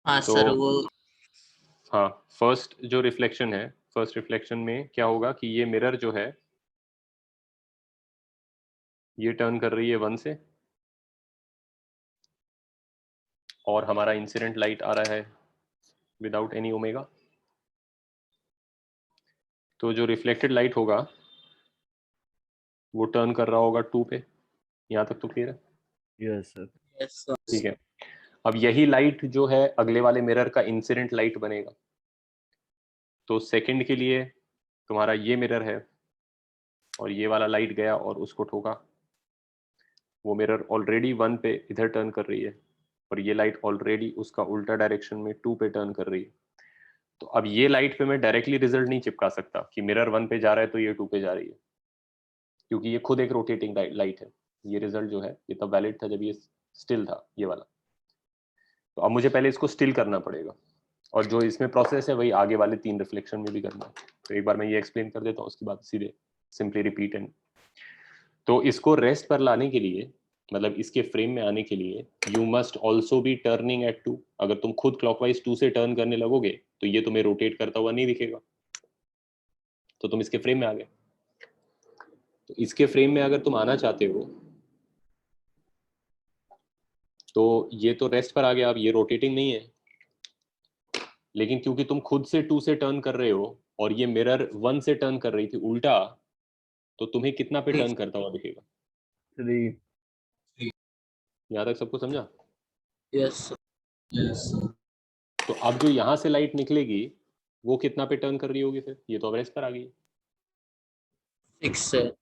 हाँ तो सर वो हाँ फर्स्ट जो रिफ्लेक्शन है, फर्स्ट रिफ्लेक्शन में क्या होगा कि ये मिरर जो है ये टर्न कर रही है 1 से और हमारा इंसिडेंट लाइट आ रहा है विदाउट एनी ओमेगा। तो जो रिफ्लेक्टेड लाइट होगा वो टर्न कर रहा होगा 2 पे। यहाँ तक तो क्लियर है? Yes sir. Yes sir. ठीक है, अब यही लाइट जो है अगले वाले मिरर का इंसिडेंट लाइट बनेगा। तो सेकंड के लिए तुम्हारा ये मिरर है और ये वाला लाइट गया और उसको ठोका, वो मिरर ऑलरेडी 1 पे इधर टर्न कर रही है और ये लाइट ऑलरेडी उसका उल्टा डायरेक्शन में 2 पे टर्न कर रही है। तो अब ये लाइट पे मैं डायरेक्टली रिजल्ट नहीं चिपका सकता कि मिरर 1 पे जा रहा है तो ये 2 पे जा रही है। क्योंकि ये खुद एक रोटेटिंग लाइट है। ये रिजल्ट जो है ये तब वैलिड था जब ये स्टिल था, ये वाला। तो अब मुझे पहले इसको स्टिल करना पड़ेगा, और जो इसमें प्रोसेस है वही आगे वाले 3 रिफ्लेक्शन में भी करना है। तो एक बार मैं ये एक्सप्लेन कर देता हूँ, उसके बाद सीधे सिंपली रिपीट एंड। तो इसको रेस्ट पर लाने के लिए, मतलब इसके फ्रेम में आने के लिए, you must also be turning at 2। अगर तुम खुद क्लॉकवाइज 2 से टर्न करने लगोगे तो ये तुम्हें रोटेट करता हुआ नहीं दिखेगा, तो तुम इसके फ्रेम में आ गए। तो इसके फ्रेम में अगर तुम आना चाहते हो तो ये तो रेस्ट पर आ गया, अब ये रोटेटिंग नहीं है। लेकिन क्योंकि तुम खुद से 2 से टर्न कर रहे हो और ये मिरर 1 से टर्न कर रही थी उल्टा, तो तुम्हें कितना पे टर्न करता हुआ दिखेगा? 3। यहाँ तक सबको समझा? Yes yes. तो अब जो यहाँ से लाइट निकलेगी वो कितना पे टर्न कर रही होगी फिर? ये तो अब रेस्ट पर आ गई। 6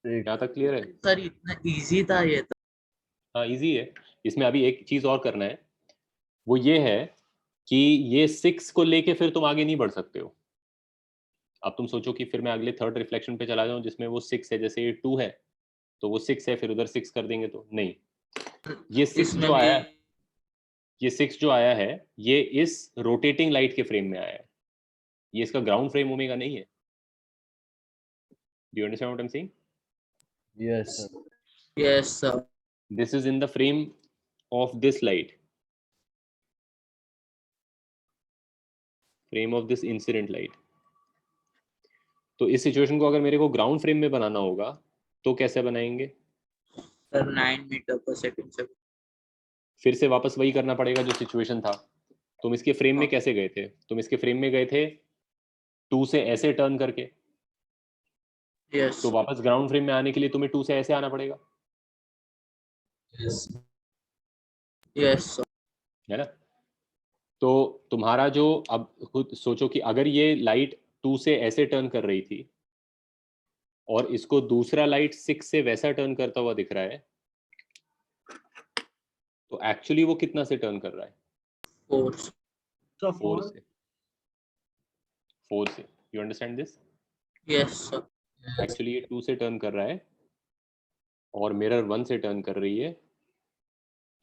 यहाँ तक क्लियर है? सर इतना इजी था ये तो। हाँ इजी है। इसमें अभी एक चीज और करना है, वो ये है कि ये 6 को लेके फिर तुम आगे नहीं बढ़ सकते हो। अब तुम सोचो कि फिर मैं अगले 3rd रिफ्लेक्शन पे चला जाऊं जिसमें वो 6 है, जैसे ये 2 है तो वो 6 है, फिर उधर 6 कर देंगे, तो नहीं। ये 6 इसमें जो भी आया, ये 6 जो आया है ये इस रोटेटिंग लाइट के फ्रेम में आया है, ये इसका ग्राउंड फ्रेम ओमेगा नहीं है। Do you understand what I am saying? Yes, sir. Yes sir. This is in the frame of this light, frame of this incident light. तो इस सिचुएशन को अगर मेरे को ग्राउंड फ्रेम में बनाना होगा तो कैसे बनाएंगे? सर 9 मीटर पर सेकंड से। फिर से वापस वही करना पड़ेगा जो सिचुएशन था। तुम इसके फ्रेम में कैसे गए थे? तुम इसके फ्रेम में गए थे 2 से ऐसे टर्न करके, यस तो वापस ग्राउंड फ्रेम में आने के लिए तुम्हें 2 से ऐसे आना पड़ेगा, यस यस सर। है ना? तो तुम्हारा जो, अब खुद सोचो कि अगर ये लाइट 2 से ऐसे टर्न कर रही थी और इसको दूसरा लाइट 6 से वैसा टर्न करता हुआ दिख रहा है, तो एक्चुअली वो कितना से टर्न कर रहा है? 4 4 से। 4 से। You understand this? Yes sir. Actually ये 2 से टर्न कर रहा है और मिरर 1 से टर्न कर रही है,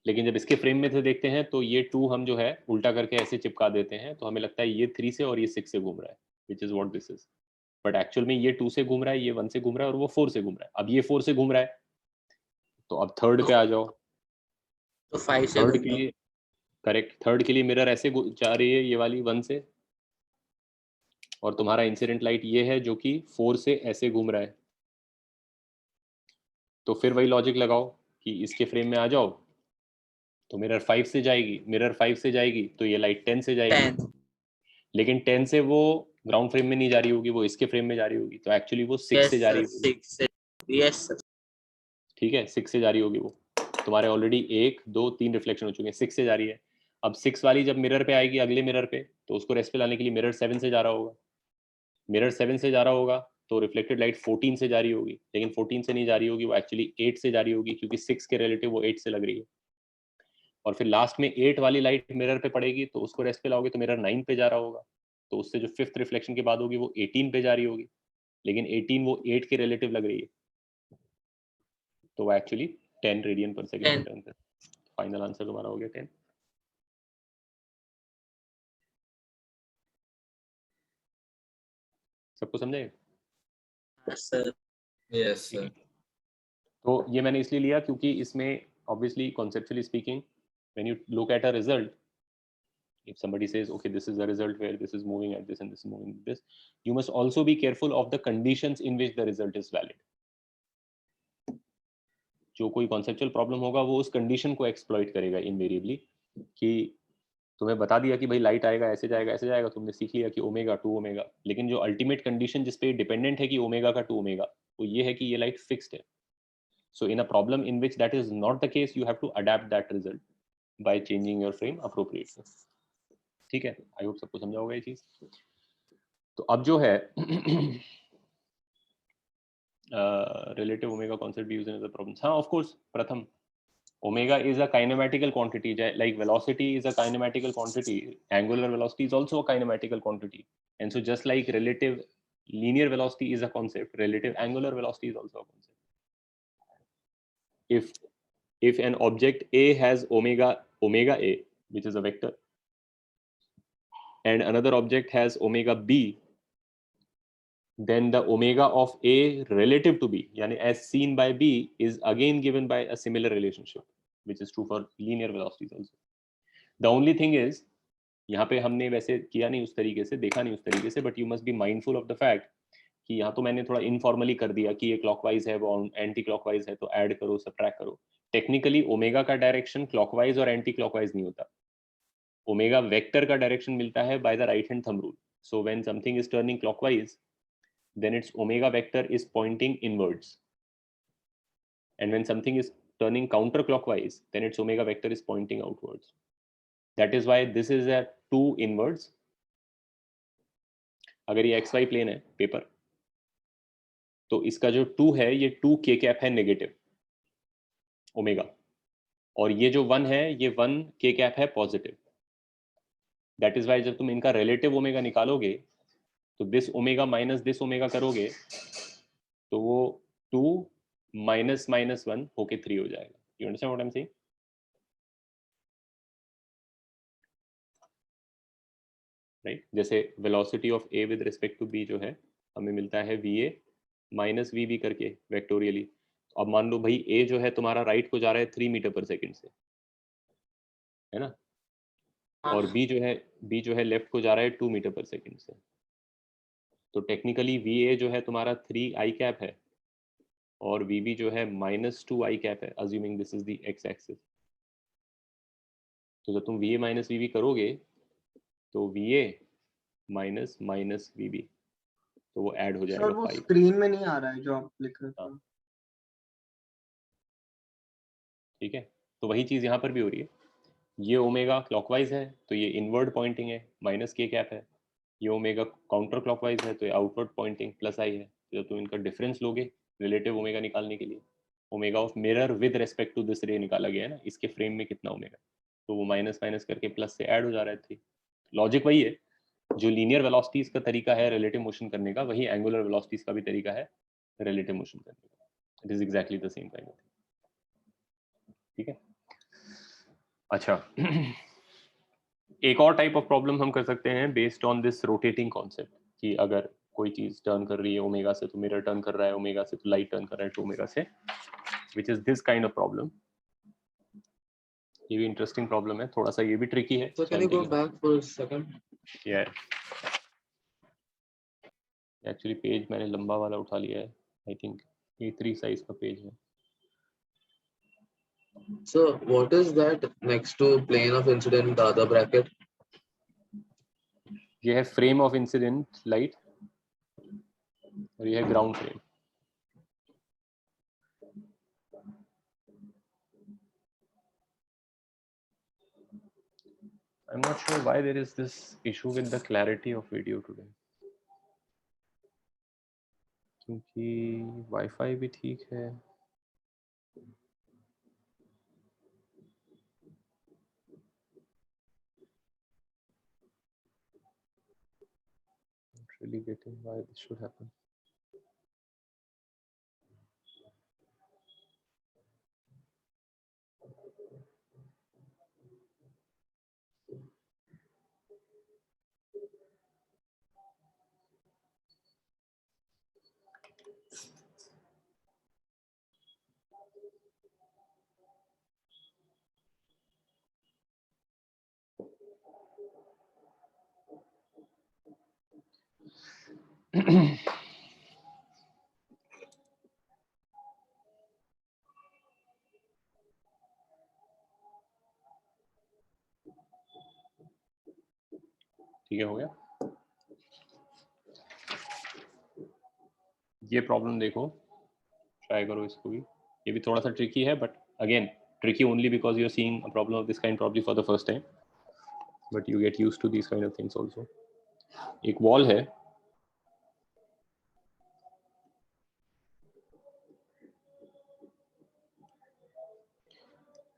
लेकिन जब इसके फ्रेम में से देखते हैं तो ये 2 हम जो है उल्टा करके ऐसे चिपका देते हैं, तो हमें लगता है ये 3 से और ये 6 से घूम रहा है, which is what this is. But actual में ये 2 से घूम रहा है, ये 1 से घूम रहा है और वो 4 से घूम रहा है। अब ये 4 से घूम रहा है, तो अब 3rd पे आ जाओ। तो 5 से 3rd के लिए, करेक्ट, 3rd के लिए मिरर ऐसे जा रही है, ये वाली 1 से, और तुम्हारा इंसिडेंट लाइट ये है जो कि 4 से ऐसे घूम रहा है। तो फिर वही लॉजिक लगाओ कि इसके फ्रेम में आ जाओ, तो मिरर 5 से जाएगी, मिरर 5 से जाएगी तो ये लाइट 10 से जाएगी, 10 लेकिन 10 से वो ग्राउंड फ्रेम में नहीं जा रही होगी, वो इसके फ्रेम में जा रही होगी, तो एक्चुअली वो 6 यस से जा रही सर होगी। 6 से। Yes sir. ठीक है, 6 से जा रही होगी वो। तुम्हारे ऑलरेडी 1 2 3 रिफ्लेक्शन हो चुके हैं, 6 से जा रही है। अब 6 वाली जब मिरर पे आएगी अगले मिरर पे, तो उसको रेस्ट पे लाने के लिए मिरर 7 से जा रहा होगा। मिरर 7 से जा रहा होगा तो रिफ्लेक्टेड लाइट 14 से जा रही होगी, लेकिन 14 से नहीं जा रही होगी, वो एक्चुअली 8 से जा रही होगी, क्योंकि 6 के रिलेटिव वो 8 से लग रही है। और फिर लास्ट में 8 वाली लाइट मिरर पे पड़ेगी, तो उसको रेस्ट पे लाओगे तो मिरर 9 पे जा रहा होगा, तो उससे जो 5th रिफ्लेक्शन के बाद होगी वो 18 पे जा रही होगी, लेकिन 18 वो 8 के रिलेटिव लग रही है, तो वो एक्चुअली 10 रेडियन पर सेकंड पे टर्न कर। फाइनल आंसर तुम्हारा हो गया 10। सबको समझे? Sir yes sir. तो ये मैंने इसलिए लिया क्योंकि इसमें obviously conceptually speaking, when you look at a result, if somebody says okay this is the result where this is moving at this and this is moving at this, you must also be careful of the conditions in which the result is valid. जो कोई conceptual problem होगा वो उस condition को exploit करेगा invariably, कि तुम्हें बता दिया कि भाई लाइट आएगा ऐसे जाएगा ऐसे जाएगा, तुमने सीख लिया कि ओमेगा 2 ओमेगा, लेकिन जो अल्टीमेट कंडीशन जिस पे डिपेंडेंट है कि ओमेगा का 2 ओमेगा, वो ये है कि ये लाइट फिक्स्ड है। So in a problem in which that is not the case, you have to adapt that result by changing your frame appropriately. ठीक है, आई होप सबको समझा होगा ये चीज। तो अब जो है relative omega concept used in the problems. हाँ ऑफ कोर्स, प्रथम omega is a kinematical quantity, like velocity is a kinematical quantity, angular velocity is also a kinematical quantity, and so just like relative linear velocity is a concept, relative angular velocity is also a concept. If an object A has omega A, which is a vector, and another object has omega B, then the omega of A relative to B, yani as seen by B, is again given by a similar relationship, which is true for linear velocities also. The only thing is, यहाँ पे हमने वैसे किया नहीं उस तरीके से, देखा नहीं उस तरीके से, but you must be mindful of the fact कि यहाँ तो मैंने थोड़ा इनफॉर्मली कर दिया कि ये क्लॉकवाइज है, वो एंटी क्लॉकवाइज है, तो ऐड करो, सबट्रैक्ट करो. टेक्निकली ओमेगा का डायरेक्शन क्लॉकवाइज और एंटी क्लॉकवाइज नहीं होता. ओमेगा वेक्टर का डायरेक्शन मिलता है by the right hand thumb rule. So when something is turning clockwise, then its omega vector is pointing inwards, and when something is turning counterclockwise, then its omega vector is pointing outwards. That is why this is a 2 inwards. अगर ये xy plane है paper, तो इसका जो 2 है ये 2 k cap है negative omega, और ये जो 1 है ये 1 k कैप है पॉजिटिव. दैट इज वाई जब तुम इनका रिलेटिव ओमेगा निकालोगे तो this omega minus this omega करोगे तो वो 2 माइनस माइनस 1 होके 3 हो जाएगा. You understand what I am saying? Right. जैसे velocity of A with respect to B जो है हमें मिलता है va माइनस वी बी करके वेक्टोरियली. अब मान लो भाई ए जो है तुम्हारा राइट को जा रहा है 3 मीटर पर सेकेंड से, है ना, और बी जो है लेफ्ट को जा रहा है 2 मीटर पर सेकेंड से. तो टेक्निकली va जो है तुम्हारा 3 आई कैप है और vb जो है -2 आई कैप है, assuming this is the x axis. तो जब तुम va माइनस vb करोगे तो va माइनस माइनस vb, तो वो ऐड हो सर जाएगा वो 5. स्क्रीन में नहीं आ रहा है जो आप लिख रहे थे. ठीक है, तो वही चीज यहाँ पर भी हो रही है. ये ओमेगा क्लॉकवाइज है तो ये इनवर्ड पॉइंटिंग है, माइनस के कैप है. ये ओमेगा काउंटर क्लॉकवाइज है तो ये आउटवर्ड पॉइंटिंग प्लस आई है. तो जब तुम इनका डिफरेंस लोगे रिलेटिव ओमेगा निकालने के लिए, omega of mirror with respect to this ray निकाला गया है ना, इसके फ्रेम में कितना ओमेगा, तो वो माइनस माइनस करके प्लस से ऐड हो जा रहा है 3. लॉजिक वही है जो लीनियर वेलोसिटीज का तरीका है रिलेटिव मोशन करने का, वही एंगुलर वेलोसिटीज का भी तरीका है रिलेटिव मोशन करने का. It is exactly the same kind of thing. ठीक है. अच्छा, एक और टाइप ऑफ प्रॉब्लम हम कर सकते हैं based on this rotating concept, कि अगर कोई चीज टर्न कर रही है ओमेगा से तो मिरर टर्न कर रहा है ओमेगा से, तो लाइट टर्न कर रहा है टू ओमेगा से, which is this kind of problem. ये भी इंटरेस्टिंग प्रॉब्लम है, थोड़ा सा ये भी ट्रिकी है. So can you go back for a second? Actually page मैंने लंबा वाला उठा लिया है, आई थिंक A3 साइज का पेज है. So what is that next to plane of incident, the other bracket? ये है फ्रेम ऑफ इंसिडेंट लाइट और ये है ground frame. I'm not sure why there is this issue with the clarity of video today. क्योंकि wifi भी ठीक है. Not really getting why this should happen. ठीक है, हो गया. ये प्रॉब्लम देखो, ट्राई करो इसको भी. ये भी थोड़ा सा ट्रिकी है, but again tricky only because you are seeing a problem of this kind probably for the first time, but you get used to this kind of things also. एक वॉल है,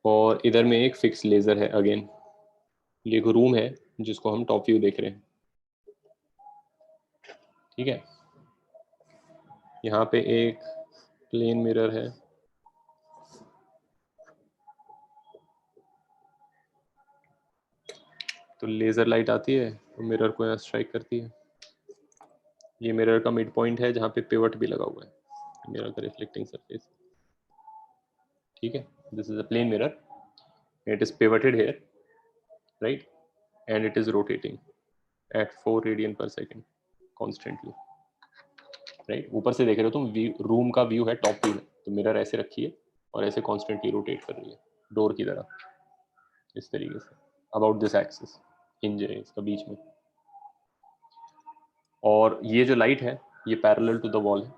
और इधर में एक फिक्स लेजर है. Again ये एक room है जिसको हम टॉप व्यू देख रहे हैं. ठीक है. यहाँ पे एक प्लेन मिरर है, तो लेजर लाइट आती है तो मिरर को यहाँ स्ट्राइक करती है। ये मिरर का मिड पॉइंट है जहाँ पे पिवट भी लगा हुआ है, मिरर का रिफ्लेक्टिंग सरफेस। ठीक है, this is a plane mirror, it is pivoted here, right, and it is rotating at 4 radian per second constantly, right. ऊपर से देख रहे हो तुम, रूम का व्यू है, टॉप व्यू है, तो मिरर ऐसे रखी है और ऐसे कॉन्स्टेंटली रोटेट कर रही है डोर की तरह, इस तरीके say about this axis, hinge है इसका बीच में। और ये जो लाइट है ये पैरेलल टू द वॉल है,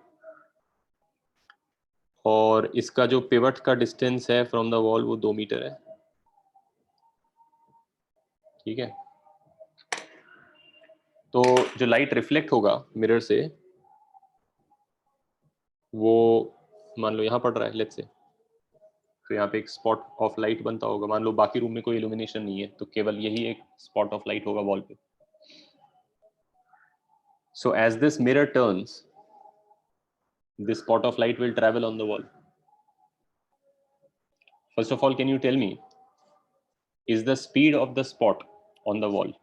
और इसका जो पिवट का डिस्टेंस है फ्रॉम द वॉल वो 2 मीटर है। ठीक है, तो जो लाइट रिफ्लेक्ट होगा मिरर से वो मान लो यहाँ पड़ रहा है, लेट्स से, तो यहाँ पे एक स्पॉट ऑफ लाइट बनता होगा। मान लो बाकी रूम में कोई इल्यूमिनेशन नहीं है, तो केवल यही एक स्पॉट ऑफ लाइट होगा वॉल पे। So as this mirror turns, this spot of light will travel on the wall. First of all, can you tell me, is the speed of the spot on the wall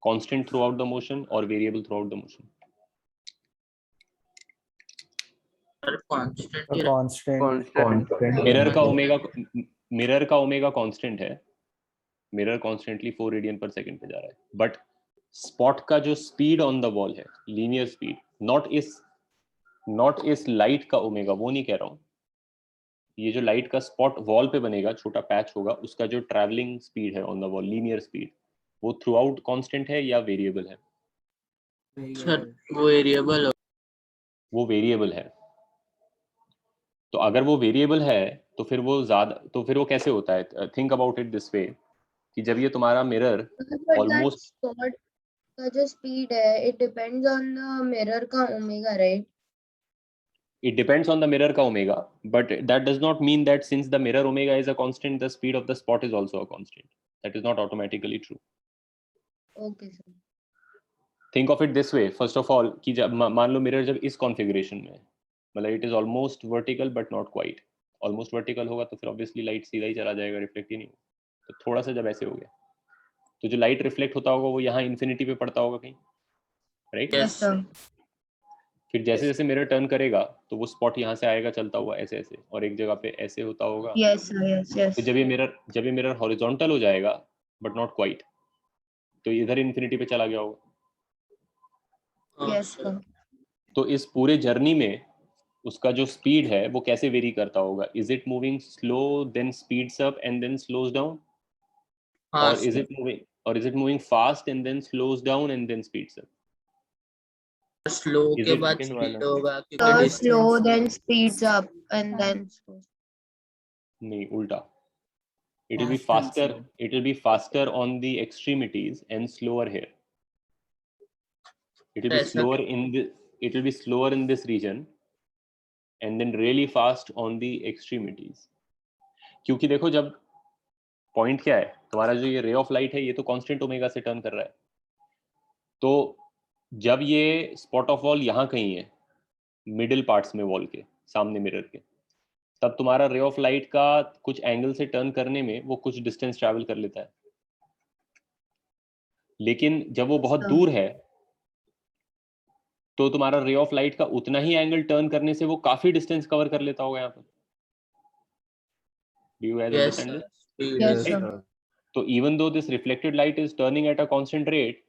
constant throughout the motion or variable throughout the motion? Constant mirror का omega constant है, mirror constantly 4 radian per second पे जा रहा है, but spot का जो speed on the wall है, linear speed, not इस लाइट का ओमेगा, वो नहीं कह रहा हूं। ये जो लाइट का स्पॉट वॉल पे बनेगा, छोटा पैच होगा, उसका जो ट्रैवलिंग स्पीड है on the wall, linear speed, वो थ्रू आउट कॉन्स्टेंट है या वेरिएबल है? सर वो वेरिएबल वो वेरिएबल है। तो अगर वो वेरिएबल है तो फिर वो ज्यादा, तो फिर वो कैसे होता है? Think about it this way कि जब ये तुम्हारा मिरर ऑलमोस्ट, स्पॉट का जो स्पीड है it depends on the mirror का omega, right? it depends on the mirror ka omega, but that does not mean that since the mirror omega is a constant, the speed of the spot is also a constant. That is not automatically true. Okay sir. Think of it this way, first of all, कि जब मान लो mirror जब इस configuration में, मतलब it is almost vertical but not quite, almost vertical होगा तो फिर obviously लाइट सीधा ही चला जाएगा, रिफ्लेक्ट ही नहीं होगा। तो थोड़ा सा जब ऐसे हो गया तो जो लाइट रिफ्लेक्ट होता होगा वो यहाँ इन्फिनिटी पे पड़ता होगा कहीं, राइट? Yes sir. फिर जैसे जैसे मिरर टर्न करेगा तो वो स्पॉट यहाँ से आएगा चलता हुआ ऐसे ऐसे, और एक जगह पे ऐसे होता होगा। Yes sir, yes. तो जब ये मिरर हॉरिजॉन्टल हो जाएगा बट नॉट क्वाइट, तो इधर इन्फिनिटी पे चला गया होगा। Yes sir. तो इस पूरे जर्नी में उसका जो स्पीड है वो कैसे वेरी करता होगा? Is it moving slow then speeds up and then slows down, और is it moving fast and then slows down and then speeds up? Slow के बाद स्पीड होगा Slow then speeds up and then slow. नहीं, उल्टा। It will be faster. It will be faster on the extremities and slower here. It will be slower in the. It will be slower in this region, and then really fast on the extremities. क्योंकि देखो जब point क्या है तुम्हारा, जो ये ray of light है ये तो कांस्टेंट ओमेगा से टर्न कर रहा है, तो जब ये स्पॉट ऑफ वॉल यहाँ कहीं है, मिडिल पार्ट्स में वॉल के सामने मिरर के, तब तुम्हारा रे ऑफ लाइट का कुछ एंगल से टर्न करने में वो कुछ डिस्टेंस ट्रैवल कर लेता है। लेकिन जब वो बहुत दूर है तो तुम्हारा रे ऑफ लाइट का उतना ही एंगल टर्न करने से वो काफी डिस्टेंस कवर कर लेता होगा यहाँ पर। Do you guys understand this? Yes sir. So even though this reflected light is turning at a constant rate,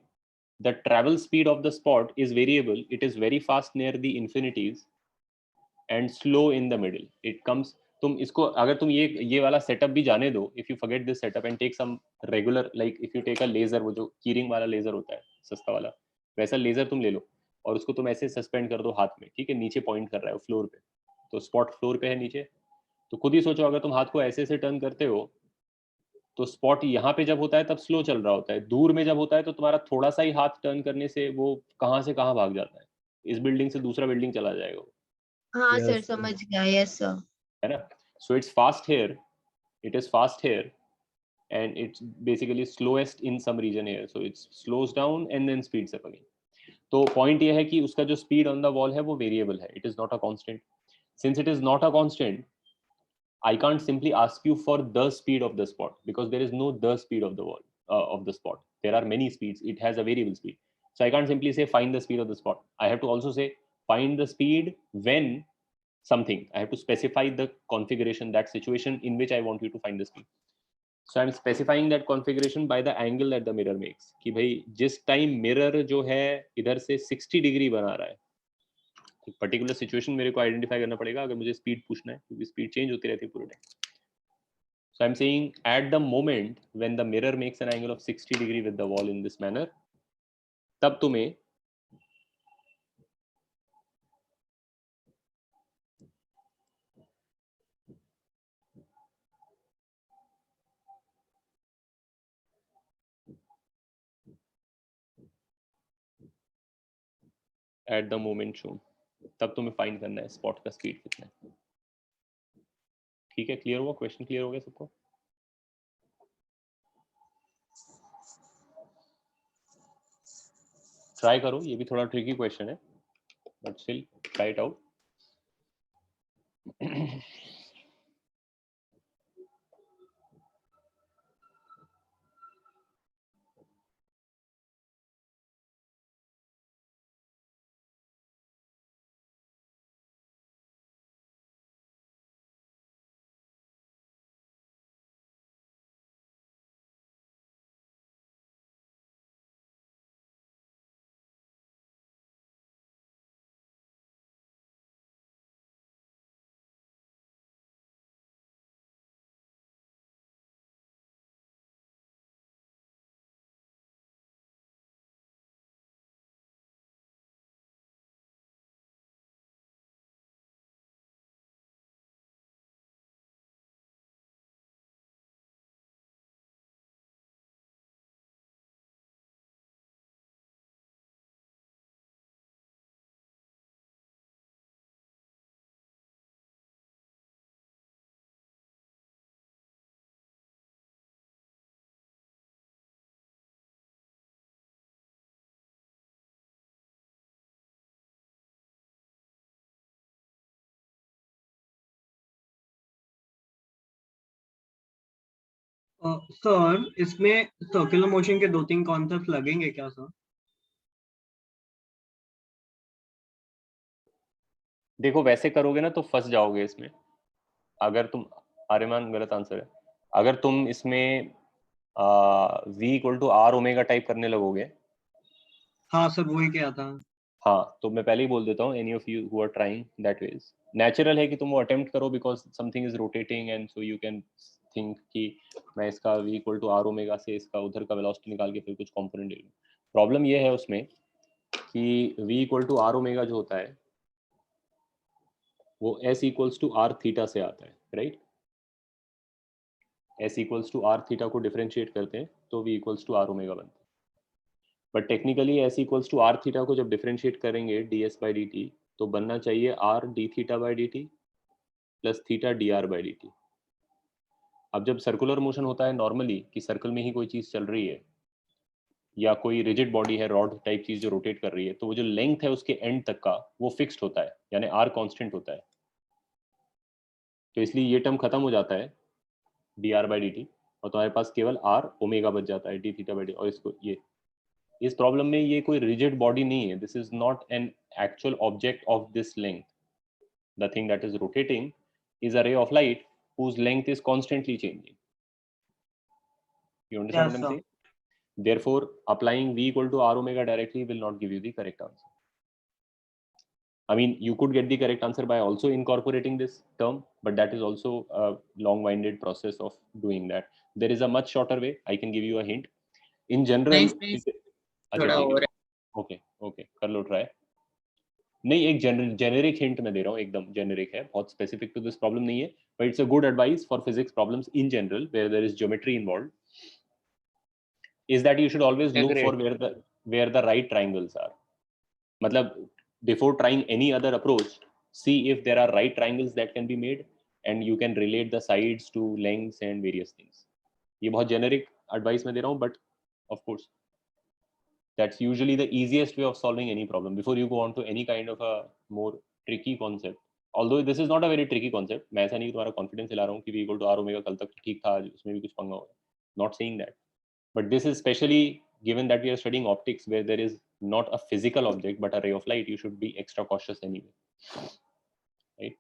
the travel speed of the spot is variable. It is very fast near the infinities and slow in the middle. It comes, तुम इसको अगर तुम ये वाला setup भी जाने दो, if you forget this setup and take some regular, like if you take a laser, वो जो कीरिंग वाला लेजर होता है सस्ता वाला, वैसा लेजर तुम ले लो और उसको तुम ऐसे सस्पेंड कर दो हाथ में, ठीक है, नीचे पॉइंट कर रहा है फ्लोर पे, तो स्पॉट फ्लोर पे है नीचे, तो खुद ही सोचो अगर तुम हाथ को ऐसे ऐसे टर्न करते हो तो स्पॉट यहाँ पे जब होता है तब स्लो चल रहा होता है, दूर में जब होता है तो तुम्हारा थोड़ा सा ही हाथ टर्न करने से वो कहाँ से कहाँ भाग जाता है, इस बिल्डिंग से दूसरा बिल्डिंग चला जाएगा। हाँ सर समझ गया। Yes sir. है ना? So it's fast here, it is fast here, and it's basically slowest in some region here, so it slows down and then speeds up again. तो पॉइंट ये है कि उसका जो स्पीड ऑन द वॉल है वो वेरिएबल है, it is not a constant. Since it is not a constant, I can't simply ask you for the speed of the spot because there is no the speed of the wall of the spot. There are many speeds. It has a variable speed. So I can't simply say find the speed of the spot. I have to also say find the speed when something. I have to specify the configuration, that situation in which I want you to find the speed. So I'm specifying that configuration by the angle that the mirror makes. कि भाई जिस time mirror जो है इधर से 60 degree बना रहा है, एक पर्टिकुलर सिचुएशन मेरे को आइडेंटिफाई करना पड़ेगा अगर मुझे स्पीड पूछना है, क्योंकि स्पीड चेंज होती रहती है पूरे time. So I'm saying at the moment when the mirror makes an angle of 60 degree with the wall in this manner, तब तुम्हें at the moment shown, तब तुम्हें फाइंड करना है स्पॉट का स्पीड कितना है. ठीक है, क्लियर हुआ? क्वेश्चन क्लियर हो गया सबको? ट्राई करो, ये भी थोड़ा ट्रिकी क्वेश्चन है but still try it out. Sir इसमें सर्कुलर मोशन के 2-3 कॉन्सेप्ट लगेंगे क्या सर? देखो वैसे करोगे ना तो फंस जाओगे इसमें. अगर तुम, आर्यमान गलत आंसर है. अगर तुम इसमें v equal to r omega type करने लगोगे, हाँ सर वही क्या था. हाँ, तो मैं पहले ही बोल देता हूँ, any of you who are trying that ways, natural है कि तुम वो अटेम्प्ट करो because something is rotating and so you can think कि मैं इसका v equal to r omega से इसका उधर का वेलोसिटी निकाल के फिर कुछ कंपोनेंट ले लूँ. प्रॉब्लम ये है उसमें कि v equal to r omega जो होता है वो s equals to r theta से आता है, right? s equals to r theta को डिफरेंशिएट करते हैं तो v equals to r omega बनता है. But technically s equals to r theta को जब डिफरेंशिएट करेंगे ds बाई डी टी तो बनना चाहिए r D theta by D T plus theta D R by D T. अब जब सर्कुलर मोशन होता है नॉर्मली कि सर्कल में ही कोई चीज़ चल रही है या कोई रिजिड बॉडी है, रॉड टाइप चीज़ जो रोटेट कर रही है, तो वो जो लेंथ है उसके एंड तक का वो फिक्स्ड होता है, यानी r कांस्टेंट होता है. तो इसलिए ये टर्म खत्म हो जाता है D R by D T और तुम्हारे पास केवल r ओमेगा बच जाता है डी थीटा बाई डी. और इसको ये इस प्रॉब्लम में ये कोई रिजिड बॉडी नहीं है, this is not an actual object of this length. The thing that is rotating is a ray of light whose length is constantly changing. You understand what I'm saying? Therefore, applying v equal to r omega directly will not give you the correct answer. I mean, you could get the correct answer by also incorporating this term, but that is also a long-winded process of doing that. There is a much shorter way. I can give you a hint. In general, थोड़ा और okay okay कर लो try. नहीं, एक generic hint मैं दे रहा हूँ, एकदम जेनेरिक है, बहुत स्पेसिफिक टू दिस प्रॉब्लम नहीं है, but it's a good advice for physics problems in general where there is geometry involved, is that you should always look for where the right triangles are. मतलब before trying any other approach, see if there are right triangles that can be made and you can relate the sides to lengths and various things. ये बहुत generic advice मैं दे रहा हूँ, but of course That's usually the easiest way of solving any problem before you go on to any kind of a more tricky concept. Although this is not a very tricky concept, मैं ऐसा नहीं तुम्हारा confidence हिला रहा हूँ कि v equal to r omega कल तक ठीक था, उसमें भी कुछ पंगा होगा, not saying that, but this is especially given that we are studying optics where there is not a physical object but a ray of light, you should be extra cautious anyway, right?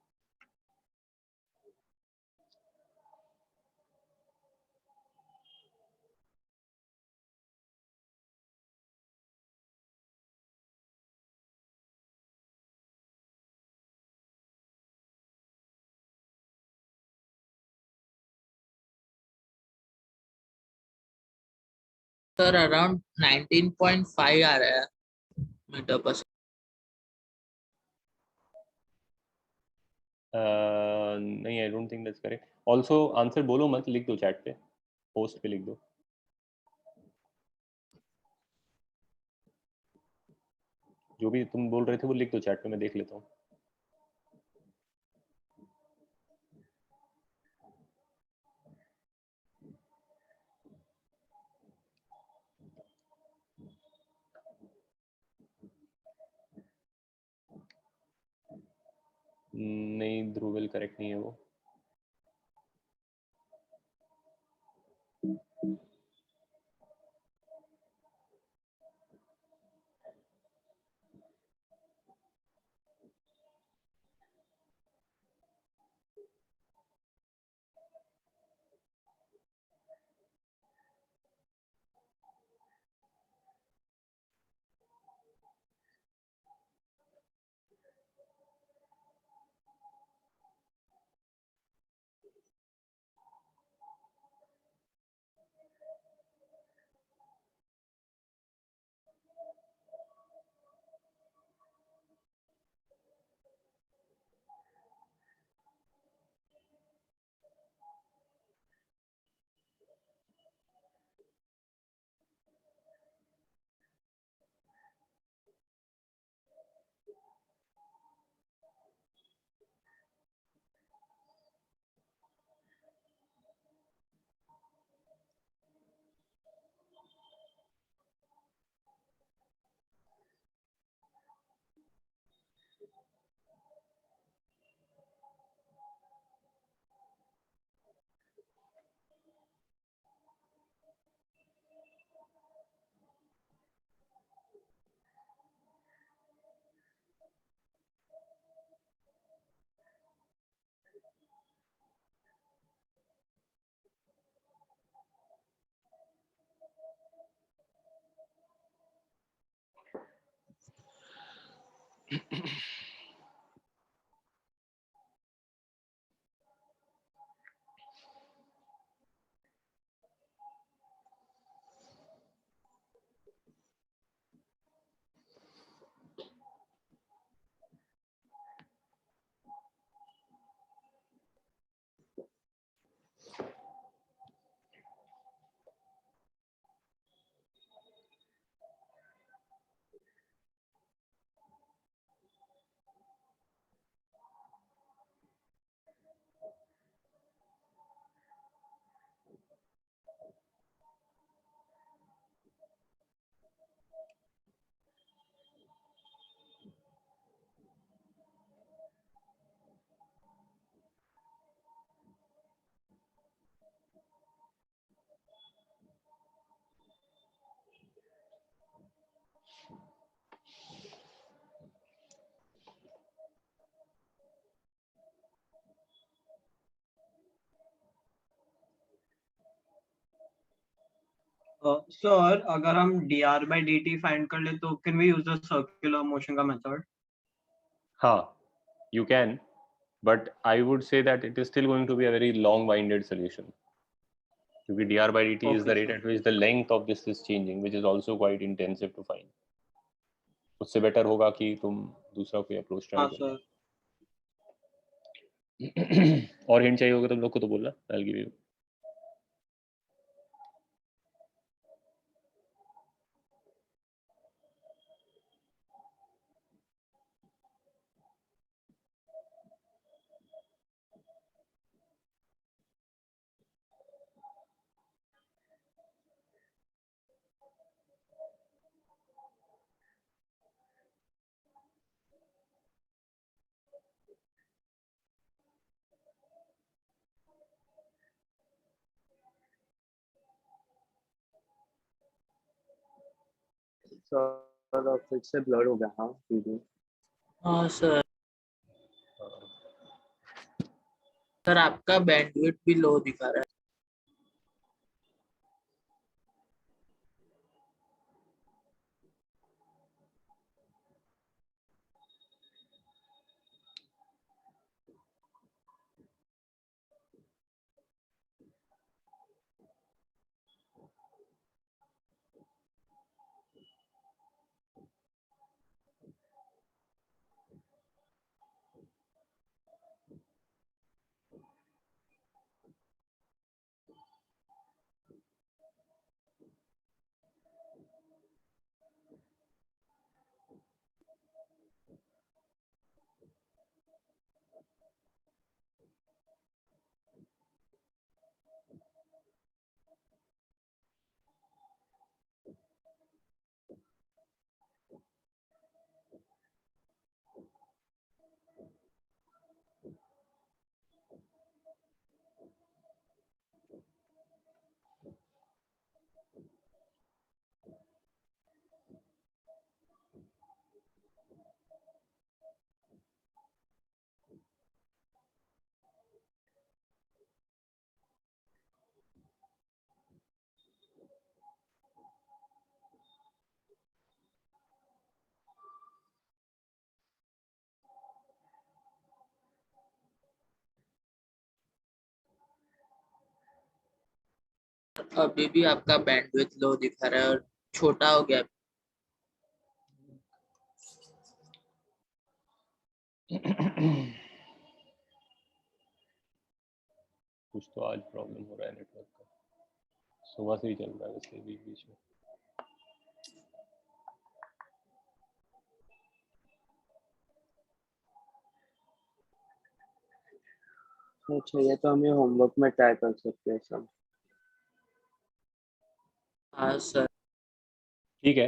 Sir around 19.5 आ रहा है metre पर नहीं, I don't think that's correct. Also answer बोलो मत, लिख दो chat पे, post पे लिख दो. जो भी तुम बोल रहे थे वो लिख दो चैट पे, मैं देख लेता हूँ. नहीं ध्रुवल, करेक्ट नहीं है वो. सर अगर हम dr by dt फाइंड कर ले तो can we use the circular motion का मेथड? हाँ, you can, but I would say that it is still going to be a very long-winded solution. क्योंकि dr by dt is the rate at which the length of this is changing, which is also quite intensive to find. उससे better होगा कि तुम दूसरा कोई approach try करो. और hint चाहिए होगा तुम लोग को तो बोलना, I'll give you. सर फिर से ब्लर हो गया। हाँ वीडियो। हाँ सर। सर आपका बैंडविड्थ भी लो दिखा रहा है। अभी भी आपका बैंडविड्थ लो दिखा रहा है और छोटा हो गया। कुछ तो आज प्रॉब्लम हो रहा है नेटवर्क का, सुबह से ही चल रहा है वैसे बीच बीच में। अच्छा ये तो हमें होमवर्क में ट्राई कर सकते हैं सब। हाँ सर। ठीक है,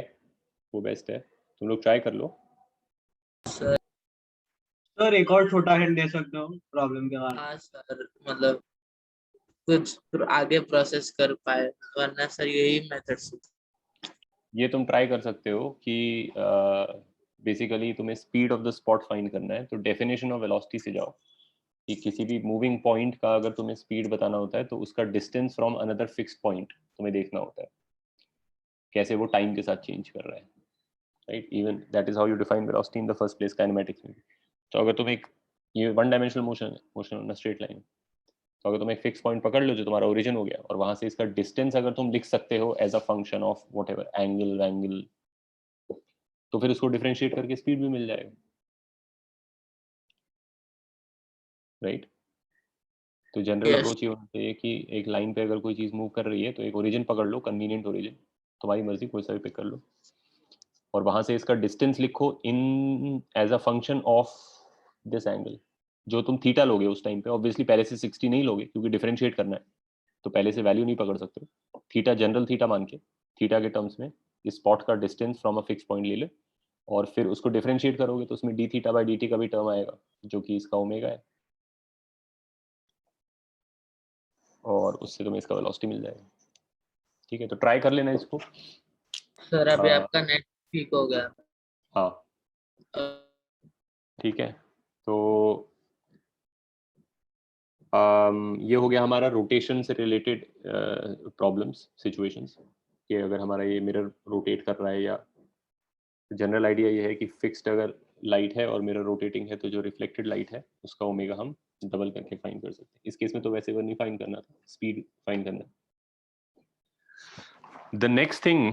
वो बेस्ट है, तुम लोग ट्राई कर लो। सर सर एक और छोटा हिंट दे सकते हो प्रॉब्लम के बारे में? हाँ सर, मतलब कुछ आगे प्रोसेस कर पाए, वरना सर यही मेथड से। ये तुम ट्राई कर सकते हो कि बेसिकली तुम्हें speed of the spot find करना है, तो डेफिनेशन ऑफ वेलोसिटी से जाओ कि किसी भी मूविंग पॉइंट का अगर तुम्हें स्पीड बताना होता है तो उसका distance from another fixed point तुम्हें देखना होता है, कैसे वो टाइम के साथ चेंज कर रहा है, right? Even that is how you define velocity in the first place kinematics में। तो अगर तुम एक, ये वन डायमेंशनल मोशन है, motion on a straight line, तो अगर तुम एक फिक्स पॉइंट पकड़ लो जो तुम्हारा ओरिजिन हो गया, और वहां से इसका डिस्टेंस अगर तुम लिख सकते हो as a function of whatever angle, तो फिर उसको डिफरेंशिएट करके स्पीड भी मिल जाएगा, राइट? तो जनरल Yes. अप्रोच ये होना चाहिए कि एक लाइन पे अगर कोई चीज मूव कर रही है तो एक ओरिजिन पकड़ लो, कन्वीनियंट ओरिजिन, तुम्हारी मर्जी कोई सा भी पिक कर लो, और वहां से इसका डिस्टेंस लिखो in as a function of this angle. जो तुम थीटा लोगे उस टाइम पे, ऑब्वियसली पहले से 60 नहीं लोगे क्योंकि डिफरेंशिएट करना है, तो पहले से वैल्यू नहीं पकड़ सकते। थीटा जनरल थीटा मान के, थीटा के टर्म्स में इस स्पॉट का distance from a fix point ले ले, और फिर उसको डिफरेंशिएट करोगे तो उसमें D theta by D T का भी टर्म आएगा जो कि इसका ओमेगा है, और उससे तुम्हें इसका वेलोसिटी मिल जाएगा। ठीक है, तो ट्राई कर लेना इसको। सर अभी आपका नेट ठीक हो गया। हाँ अ, ठीक है, तो ये हो गया हमारा रोटेशन से रिलेटेड प्रॉब्लम्स सिचुएशंस, कि अगर हमारा ये मिरर रोटेट कर रहा है, या जनरल आइडिया ये है कि फिक्स्ड अगर लाइट है और मिरर रोटेटिंग है तो जो रिफ्लेक्टेड लाइट है उसका ओमेगा हम डबल करके फाइंड कर सकते हैं। इस केस में तो वैसे वो नहीं फाइंड करना था, स्पीड फाइंड करना। The next thing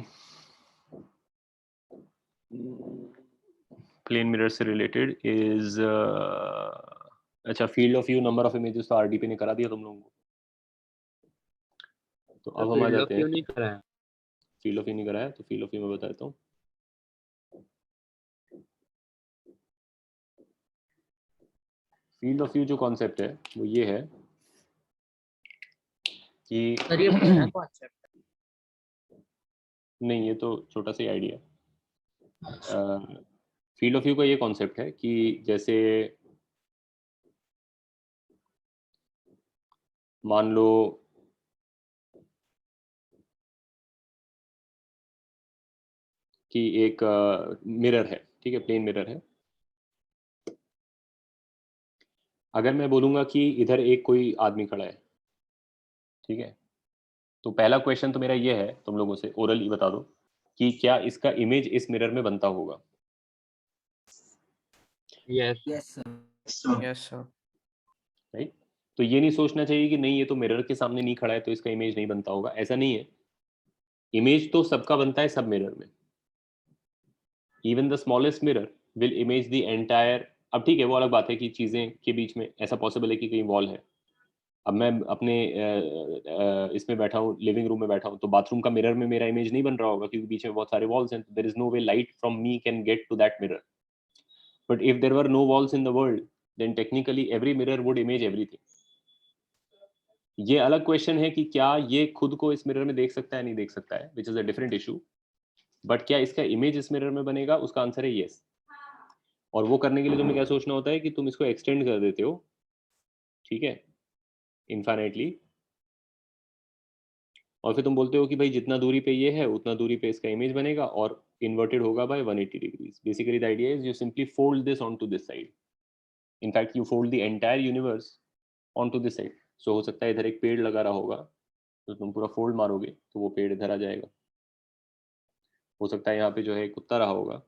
plane mirror से रिलेटेड इज अच्छा, field of view, number of images तो आरडीपी ने करा दिया तुम लोगों को। तो अब हम आ जाते हैं, नहीं कराया। फील्ड ऑफ व्यू नहीं कराया तो फील्ड ऑफ व्यू मैं बता देता हूँ। फील्ड ऑफ व्यू जो कॉन्सेप्ट है वो ये है कि सर ये बड़ा कॉन्सेप्ट नहीं, ये तो छोटा सा आइडिया। फील्ड ऑफ व्यू का ये कॉन्सेप्ट है कि जैसे मान लो कि एक मिरर है, ठीक है, प्लेन मिरर है। अगर मैं बोलूंगा कि इधर एक कोई आदमी खड़ा है, ठीक है, तो पहला क्वेश्चन तो मेरा ये है, तुम लोगों से ओरली बता दो कि क्या इसका इमेज इस मिरर में बनता होगा। Yes. Yes, sir. Yes, sir. Right, तो ये नहीं सोचना चाहिए कि नहीं ये तो मिरर के सामने नहीं खड़ा है तो इसका इमेज नहीं बनता होगा, ऐसा नहीं है। इमेज तो सबका बनता है सब मिरर में। Even the smallest mirror will image the entire. अब ठीक है, वो अलग बात है कि चीजें के बीच में ऐसा पॉसिबल है कि कहीं वॉल है। अब मैं अपने इसमें बैठा हूँ, लिविंग रूम में बैठा हूँ, तो बाथरूम का मिरर में मेरा इमेज नहीं बन रहा होगा क्योंकि बीच में बहुत सारे वॉल्स हैं। There is no way light from me can get to that mirror. But if there were no walls in the world then technically every mirror would image everything. ये अलग क्वेश्चन है कि क्या ये खुद को इस मिरर में देख सकता है, नहीं देख सकता है, which is a different issue. But क्या इसका इमेज इस मिरर में बनेगा, उसका आंसर है यस। और वो करने के लिए तुम्हें क्या सोचना होता है कि तुम इसको एक्सटेंड कर देते हो, ठीक है, इनफाइनाइटली, और फिर तुम बोलते हो कि भाई जितना दूरी पे ये है उतना दूरी पे इसका इमेज बनेगा और इन्वर्टेड होगा by 180 degrees. Basically the idea is you simply fold this on to this side. In fact you fold the entire universe on to this side. So हो सकता है इधर एक पेड़ लगा रहा होगा, तो तुम पूरा फोल्ड मारोगे तो वो पेड़ इधर आ जाएगा। हो सकता है यहाँ पे जो है कुत्ता रहा होगा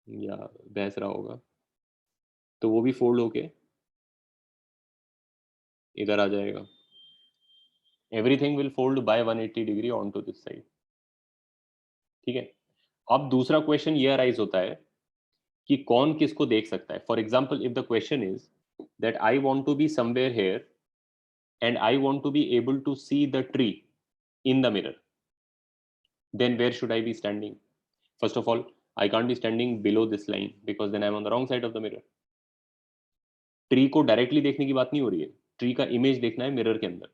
या भैंस रहा होगा, तो वो भी फोल्ड होके इधर आ जाएगा। Everything will fold by 180 degree on to this side, ठीक है। अब दूसरा क्वेश्चन ये अराइज होता है कि कौन किसको देख सकता है। For example if the question is that I want to be somewhere here and I want to be able to see the tree in the mirror, then where should I be standing? First of all, I can't be standing below this line because then I'm on the wrong side of the mirror. Tree को directly देखने की बात नहीं हो रही है, tree का image देखना है मिरर के अंदर,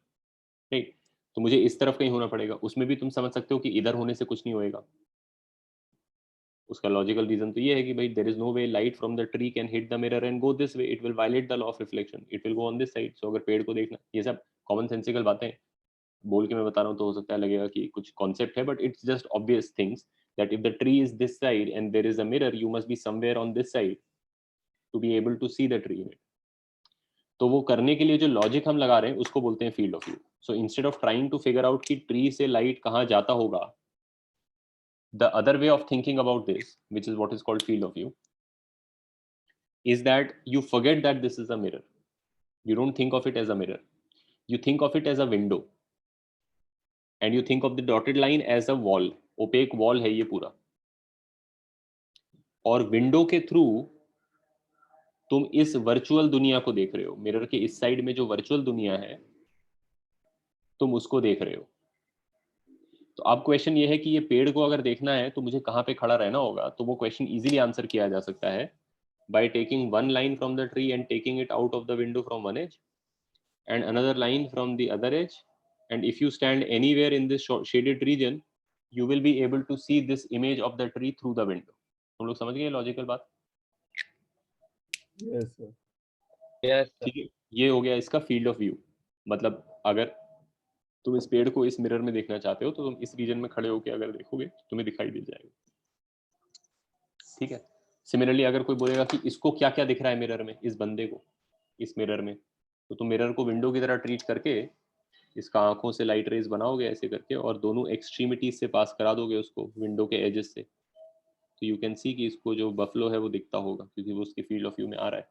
राइट। तो मुझे इस तरफ कहीं होना पड़ेगा। उसमें भी तुम समझ सकते हो कि इधर होने से कुछ नहीं होएगा। उसका लॉजिकल रीजन तो ये है कि भाई there is no way light from the tree can hit the mirror and go this way, it will violate the law of reflection, it will go on this side. So अगर पेड़ को देखना, ये सब कॉमन सेंसिकल बातें बोल के मैं बता रहा हूँ तो हो सकता है लगेगा कि कुछ कॉन्सेप्ट है, but it's just obvious things that if the tree is this side and there is a mirror you must be somewhere on this side to be able to see the tree in it. तो वो करने के लिए जो logic हम लगा रहे हैं उसको बोलते हैं field of view. So instead of trying to figure out कि ट्री से लाइट कहाँ जाता होगा, the other way of thinking about this, which is what is called field of view, is that you forget that this is a mirror. You don't think of it as a mirror, you think of it as a window, and you think of the dotted line as a wall, opaque wall है ये पूरा। और window के through तुम इस virtual दुनिया को देख रहे हो। मिरर के इस साइड में जो वर्चुअल दुनिया है तुम उसको देख रहे हो। तो अब क्वेश्चन ये है कि ये पेड़ को अगर देखना है तो मुझे कहाँ पे खड़ा रहना होगा। तो वो क्वेश्चन इजीली आंसर किया जा सकता है by taking one line from the tree and taking it out of the window from one edge and another line from the other edge, and if you stand anywhere in this shaded region you will be able to see this image of the tree through the window. तुम लोग समझ गए logical बात? Yes, sir. Yes, sir. ठीक है, ये हो गया इसका फील्ड ऑफ व्यू। मतलब अगर तुम इस पेड़ को इस मिरर में देखना चाहते हो तो तुम इस रीजन में खड़े होकर अगर देखोगे तुम्हें दिखाई दे जाएगा, ठीक है। सिमिलरली अगर कोई बोलेगा कि इसको क्या क्या दिख रहा है मिरर में, इस बंदे को इस मिरर में, तो तुम मिरर को विंडो की तरह ट्रीट करके इसका आंखों से लाइट रेज बनाओगे ऐसे करके और दोनों एक्सट्रीमिटीज से पास करा दोगे उसको विंडो के एजेस से, तो यू कैन सी कि इसको जो बफलो है वो दिखता होगा क्योंकि वो उसके फील्ड ऑफ व्यू में आ रहा है,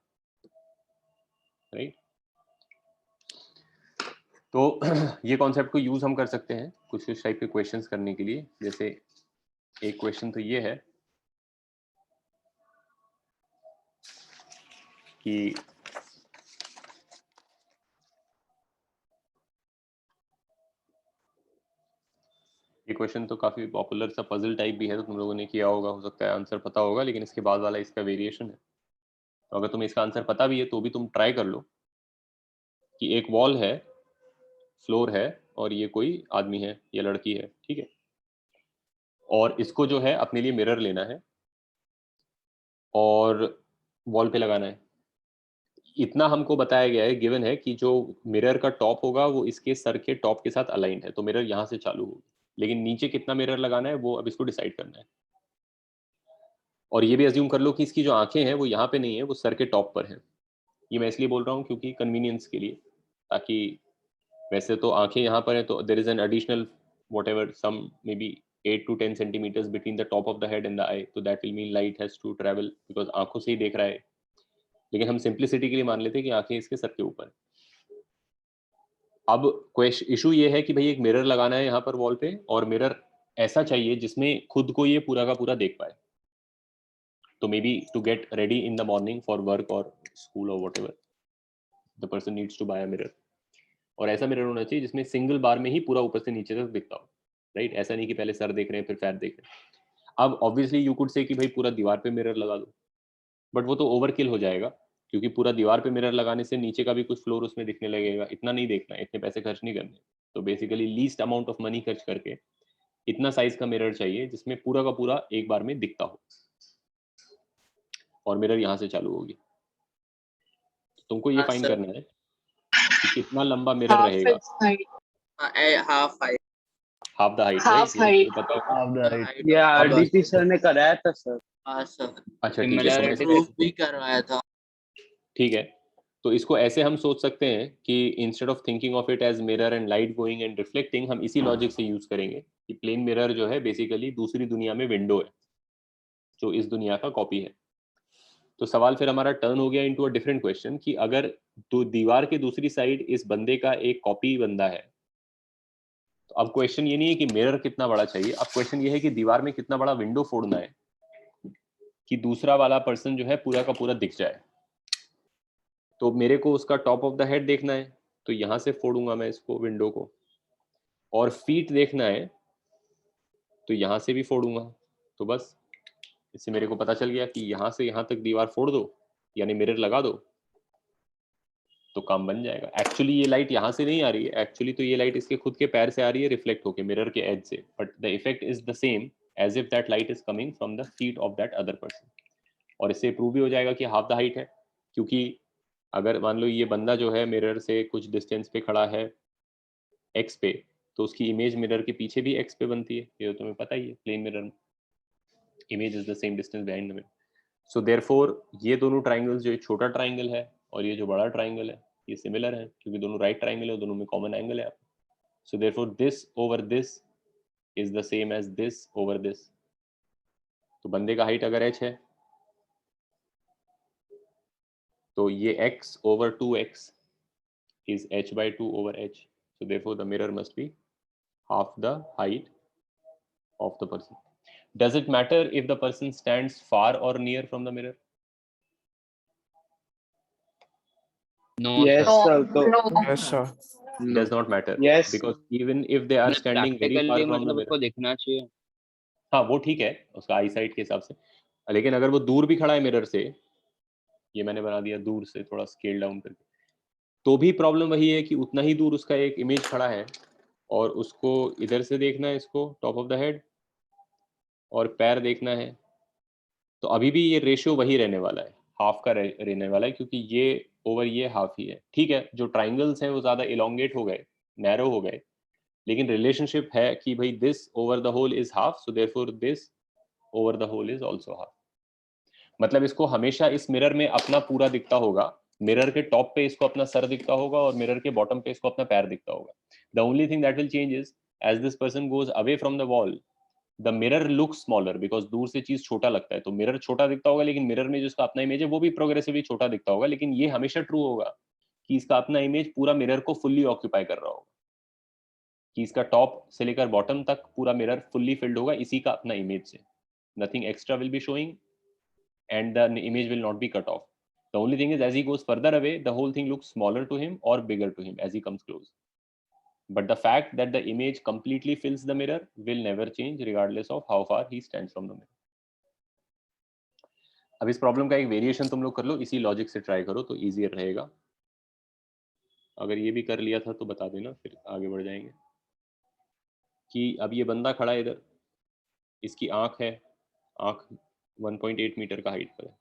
राइट। तो ये कॉन्सेप्ट को यूज हम कर सकते हैं कुछ कुछ टाइप के क्वेश्चंस करने के लिए। जैसे एक क्वेश्चन तो ये है कि ये क्वेश्चन तो काफी पॉपुलर सा पजल टाइप भी है, तो तुम लोगों ने किया होगा, हो सकता है आंसर पता होगा, लेकिन इसके बाद वाला इसका वेरिएशन है। तो अगर तुम्हें इसका आंसर पता भी है तो भी तुम ट्राई कर लो कि एक वॉल है, फ्लोर है और ये कोई आदमी है या लड़की है, ठीक है, और इसको जो है अपने लिए मिरर लेना है और वॉल पे लगाना है। इतना हमको बताया गया है, गिवन है कि जो मिरर का टॉप होगा वो इसके सर के टॉप के साथ अलाइंड है, तो मिरर यहाँ से चालू होगी, लेकिन नीचे कितना मिरर लगाना है वो अब इसको डिसाइड करना है। और ये भी अज्यूम कर लो कि इसकी जो आंखें हैं वो यहाँ पे नहीं है, वो सर के टॉप पर है। ये मैं इसलिए बोल रहा हूँ क्योंकि कन्वीनियंस के लिए, ताकि वैसे तो आंखें यहाँ पर है तो there is an additional whatever some maybe 8 to 10 centimeters between the top of the head and the eye, so that will mean light has to travel because आंखों से ही देख रहा है, लेकिन हम सिंप्लिसिटी के लिए मान लेते हैं कि आंखें इसके सर के ऊपर है। अब क्वेश्चन इशू ये है कि भाई एक मिरर लगाना है यहाँ पर वॉल पे, और मिरर ऐसा चाहिए जिसमें खुद को ये पूरा का पूरा देख पाए। तो maybe to get ready in the morning for work और स्कूल और whatever the person needs to buy a mirror. और ऐसा मिरर होना चाहिए जिसमें सिंगल बार में ही पूरा ऊपर से नीचे तक दिखता हो, राइट? ऐसा नहीं कि पहले सर देख रहे हैं फिर पैर देख रहे हैं। अब ऑब्वियसली यू कुड से कि भाई पूरा दीवार पे मिरर लगा दो, बट वो तो ओवरकिल हो जाएगा, क्योंकि पूरा दीवार पे मिरर लगाने से नीचे का भी कुछ फ्लोर उसमें दिखने लगेगा। इतना नहीं देखना, इतने पैसे खर्च नहीं करने। तो basically least amount of money खर्च करके इतना साइज का मिरर चाहिए जिसमें पूरा का पूरा एक बार में दिखता हो, और मिरर यहाँ से चालू होगी। तो तुमको ये हाँ फाइंड सर, करना है कि कितना लंबा मिरर रहेगा, half height, half the height, half right? ये हाइट, पता होगा। Half the height. ये अब आरडीपी सर ने कराया था सर। हाँ सर, अच्छा ठीक है, तो मैं प्रूफ भी करवाया था। ठीक है, तो इसको ऐसे हम सोच सकते हैं कि instead of thinking of it as mirror and light going and reflecting, हम इसी लॉजिक से यूज करेंगे कि प्लेन मिरर जो है बेसिकली दूसरी दुनिया में विंडो है जो इस दुनिया का कॉपी है। तो सवाल फिर हमारा टर्न हो गया इनटू अ डिफरेंट क्वेश्चन कि अगर तो दीवार के दूसरी साइड इस बंदे का एक कॉपी बंदा है, तो अब क्वेश्चन ये नहीं है कि मिरर कितना बड़ा चाहिए, अब क्वेश्चन ये है कि दीवार में कितना बड़ा विंडो फोड़ना है कि दूसरा वाला पर्सन जो है पूरा का पूरा दिख जाए। तो मेरे को उसका टॉप ऑफ द हेड देखना है, तो यहां से फोड़ूंगा मैं इसको विंडो को, और फीट देखना है तो यहां से भी फोड़ूंगा। तो बस इससे मेरे को पता चल गया कि यहां से यहां तक दीवार फोड़ दो, यानी मिरर लगा दो, तो काम बन जाएगा। एक्चुअली ये लाइट यहाँ से नहीं आ रही है, एक्चुअली तो ये लाइट इसके खुद के पैर से आ रही है रिफ्लेक्ट होके मिरर के एज से, but the effect is the same as if that light is coming from the feet of that other person. और इससे प्रूव भी हो जाएगा कि हाफ द हाइट है, क्योंकि अगर मान लो ये बंदा जो है मिरर से कुछ डिस्टेंस पे खड़ा है एक्स पे, तो उसकी इमेज मिरर के पीछे भी एक्स पे बनती है, ये तो तुम्हें पता ही है। Plane mirror image is the same distance behind the mirror. So therefore ये दोनों ट्राइंगल्स, जो छोटा ट्राइंगल है और ये जो बड़ा ट्राइंगल है, ये सिमिलर है क्योंकि दोनों राइट ट्राइंगल है, दोनों में कॉमन एंगल है। So therefore this over this is the same as this over this. तो बंदे का हाइट अगर h है तो ये x over 2x is h by 2 over h. So therefore the mirror must be half the height of the person. Does it matter if the person stands far or near from the mirror? No, yes sir. तो Yes, sir. Does not matter. Yes. Because even if they are standing very far practically from the मतलब mirror. उसको दिखना चाहिए। हाँ वो ठीक है उसका आई साइट के हिसाब से, लेकिन अगर वो दूर भी खड़ा है मिरर से, ये मैंने बना दिया दूर से थोड़ा स्केल डाउन करके, तो भी प्रॉब्लम वही है कि उतना ही दूर उसका एक इमेज खड़ा है और उसको इधर से देखना है, इसको टॉप ऑफ द हेड, और पैर देखना है। तो अभी भी ये रेशियो वही रहने वाला है, हाफ का रहने वाला है, क्योंकि ये ओवर ये हाफ ही है। ठीक है, जो ट्राइंगल्स हैं वो ज़्यादा इलोंगेट हो गए, नैरो हो गए, लेकिन रिलेशनशिप है कि भाई this over the whole is half, so therefore this over the whole is also half. मतलब इसको हमेशा इस मिरर में अपना पूरा दिखता होगा, मिरर के टॉप पे इसको अपना सर दिखता होगा और मिरर के बॉटम पे इसको अपना पैर दिखता होगा। The only thing that will change is as this person goes away from the wall, the mirror look smaller, because दूर से चीज छोटा लगता है, तो मिरर छोटा दिखता होगा, लेकिन मिरर में जो इसका अपना इमेज है वो भी प्रोग्रेसिवली छोटा दिखता होगा। लेकिन ये हमेशा ट्रू होगा कि इसका अपना इमेज पूरा मिरर को फुल्ली ऑक्यूपाई कर रहा होगा, कि इसका टॉप से लेकर बॉटम तक पूरा मिरर फुल्ली फिल्ड होगा इसी का अपना इमेज से। Nothing extra will be showing and the image will not be cut off. The only thing is as he goes further away, the whole thing looks smaller to him or bigger to him as he comes close. But the fact that the image completely fills the mirror will never change regardless of how far he stands from the mirror. अब इस problem का एक variation तुम लोग कर लो, इसी logic से try करो तो इजियर रहेगा। अगर ये भी कर लिया था तो बता देना, फिर आगे बढ़ जाएंगे। कि अब ये बंदा खड़ा है इधर, इसकी आंख है, आंख 1.8 मीटर का हाइट पर है,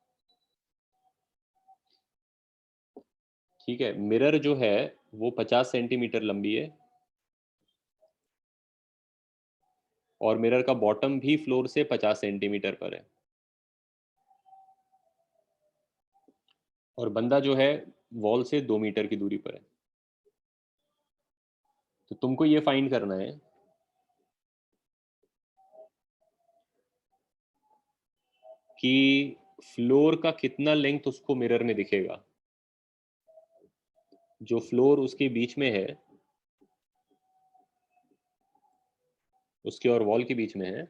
ठीक है। मिरर जो है वो 50 सेंटीमीटर लंबी है, और मिरर का बॉटम भी फ्लोर से 50 सेंटीमीटर पर है, और बंदा जो है वॉल से 2 मीटर की दूरी पर है। तो तुमको ये फाइंड करना है कि फ्लोर का कितना लेंथ उसको मिरर में दिखेगा। जो फ्लोर उसके बीच में है, उसके और वॉल के बीच में है,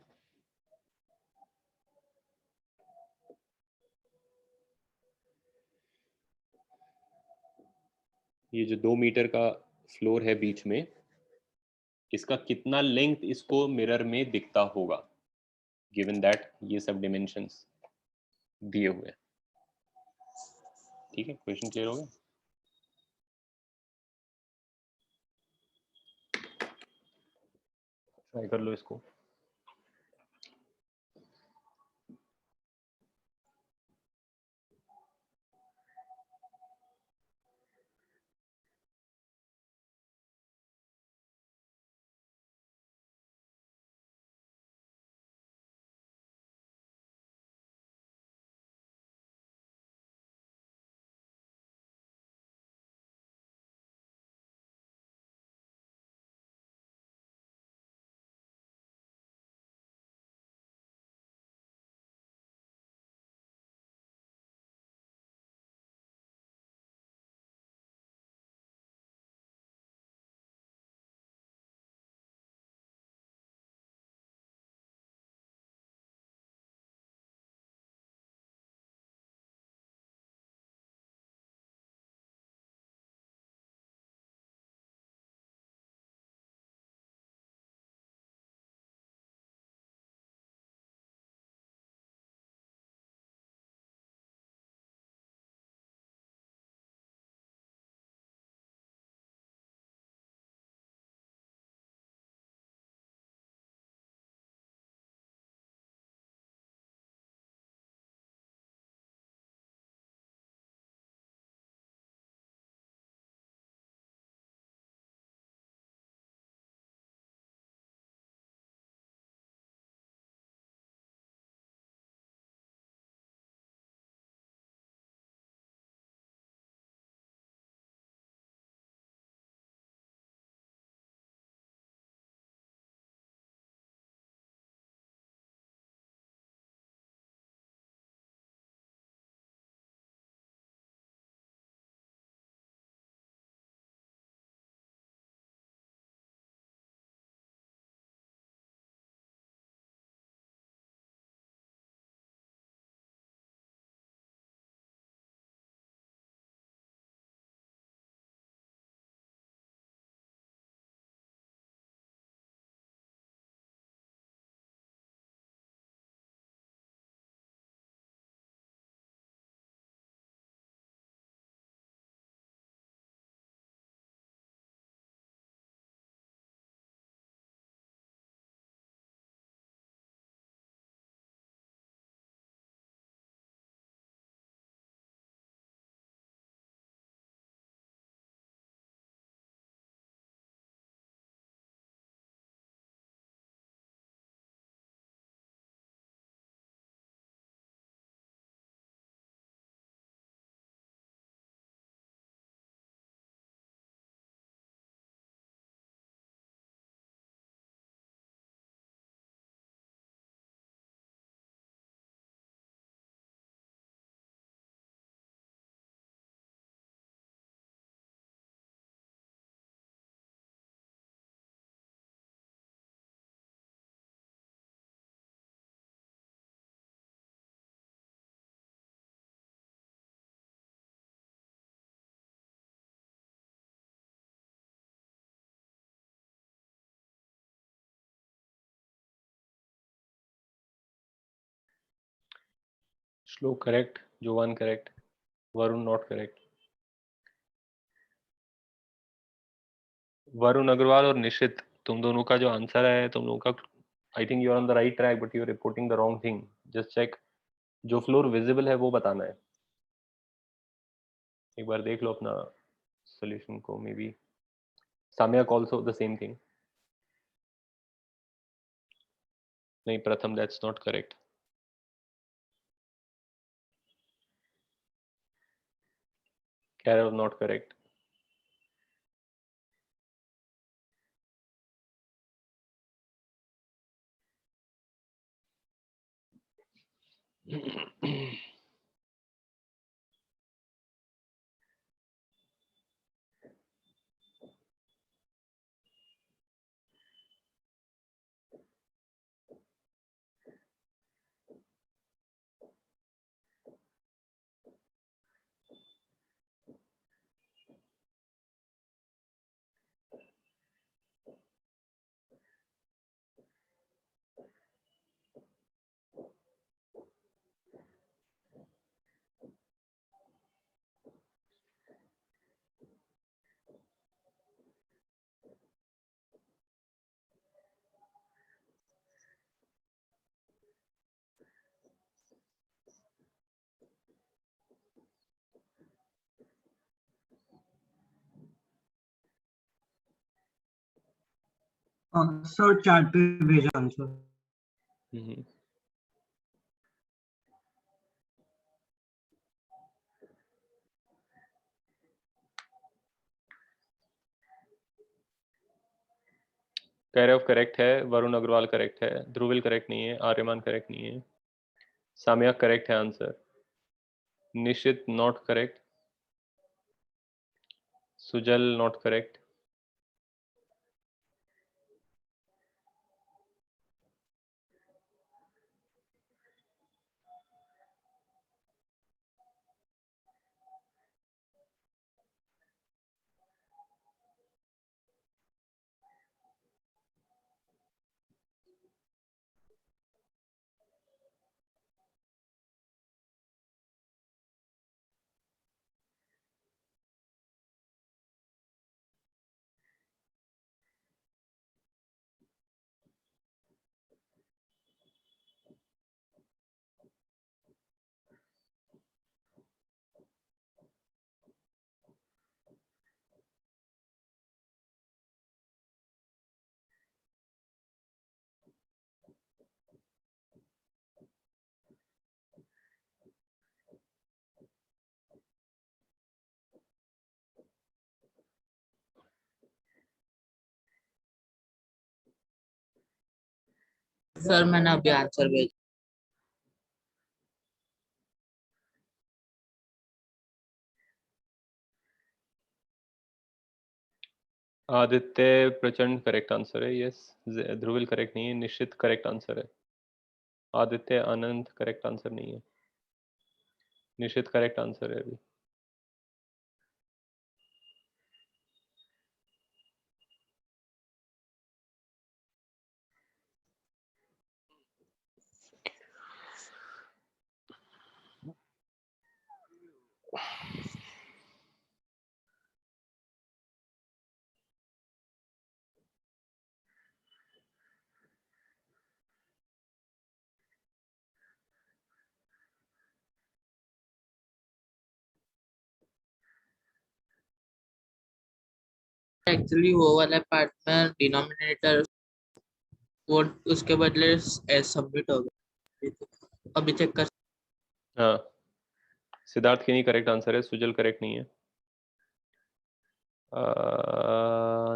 ये जो 2 मीटर का फ्लोर है बीच में, इसका कितना लेंथ इसको मिरर में दिखता होगा, गिवन दैट ये सब डिमेंशंस दिए हुए हैं। ठीक है, क्वेश्चन क्लियर हो गया? ट्राई कर लो इसको। Shlok correct, Jovan correct, Varun not correct. Varun Agarwal और निशित, तुम दोनों का जो आंसर है, तुम लोगों का, I think you are on the right track, but you are reporting the wrong thing. Just check, जो फ्लोर विजिबल है वो बताना है। एक बार देख लो अपना सॉल्यूशन को, maybe Samyak also the same thing. नहीं Pratham, that's not correct. Kairav not correct. Sir chat पे भेजा आंसर. कैरव करेक्ट है, वरुण अग्रवाल करेक्ट है, ध्रुविल करेक्ट नहीं है, आर्यमान करेक्ट नहीं है, साम्या करेक्ट है answer, Nishit not correct, Sujal not correct, sir मैंने अभी आंसर भेजा. आदित्य प्रचंड करेक्ट आंसर है, यस. ध्रुविल करेक्ट नहीं है, निश्चित करेक्ट आंसर है, आदित्य अनंत करेक्ट आंसर नहीं है, निश्चित करेक्ट आंसर है अभी. एक्चुअली वो वाला पार्ट में डिनोमिनेटर वो उसके बदले सबमिट हो गया. अभी चेक कर. हाँ, सिद्धार्थ की नहीं करेक्ट आंसर है, सुजल करेक्ट नहीं है,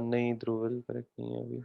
नहीं ध्रुविल करेक्ट नहीं है अभी.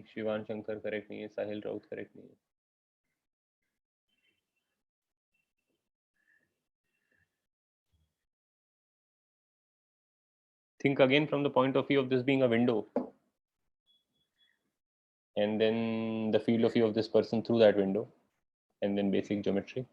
शिवान शंकर करेक्ट नहीं है, साहिल राउत करेक्ट नहीं है। Think again from the point of view of this being a window, and then the field of view of this person through that window, and then basic geometry.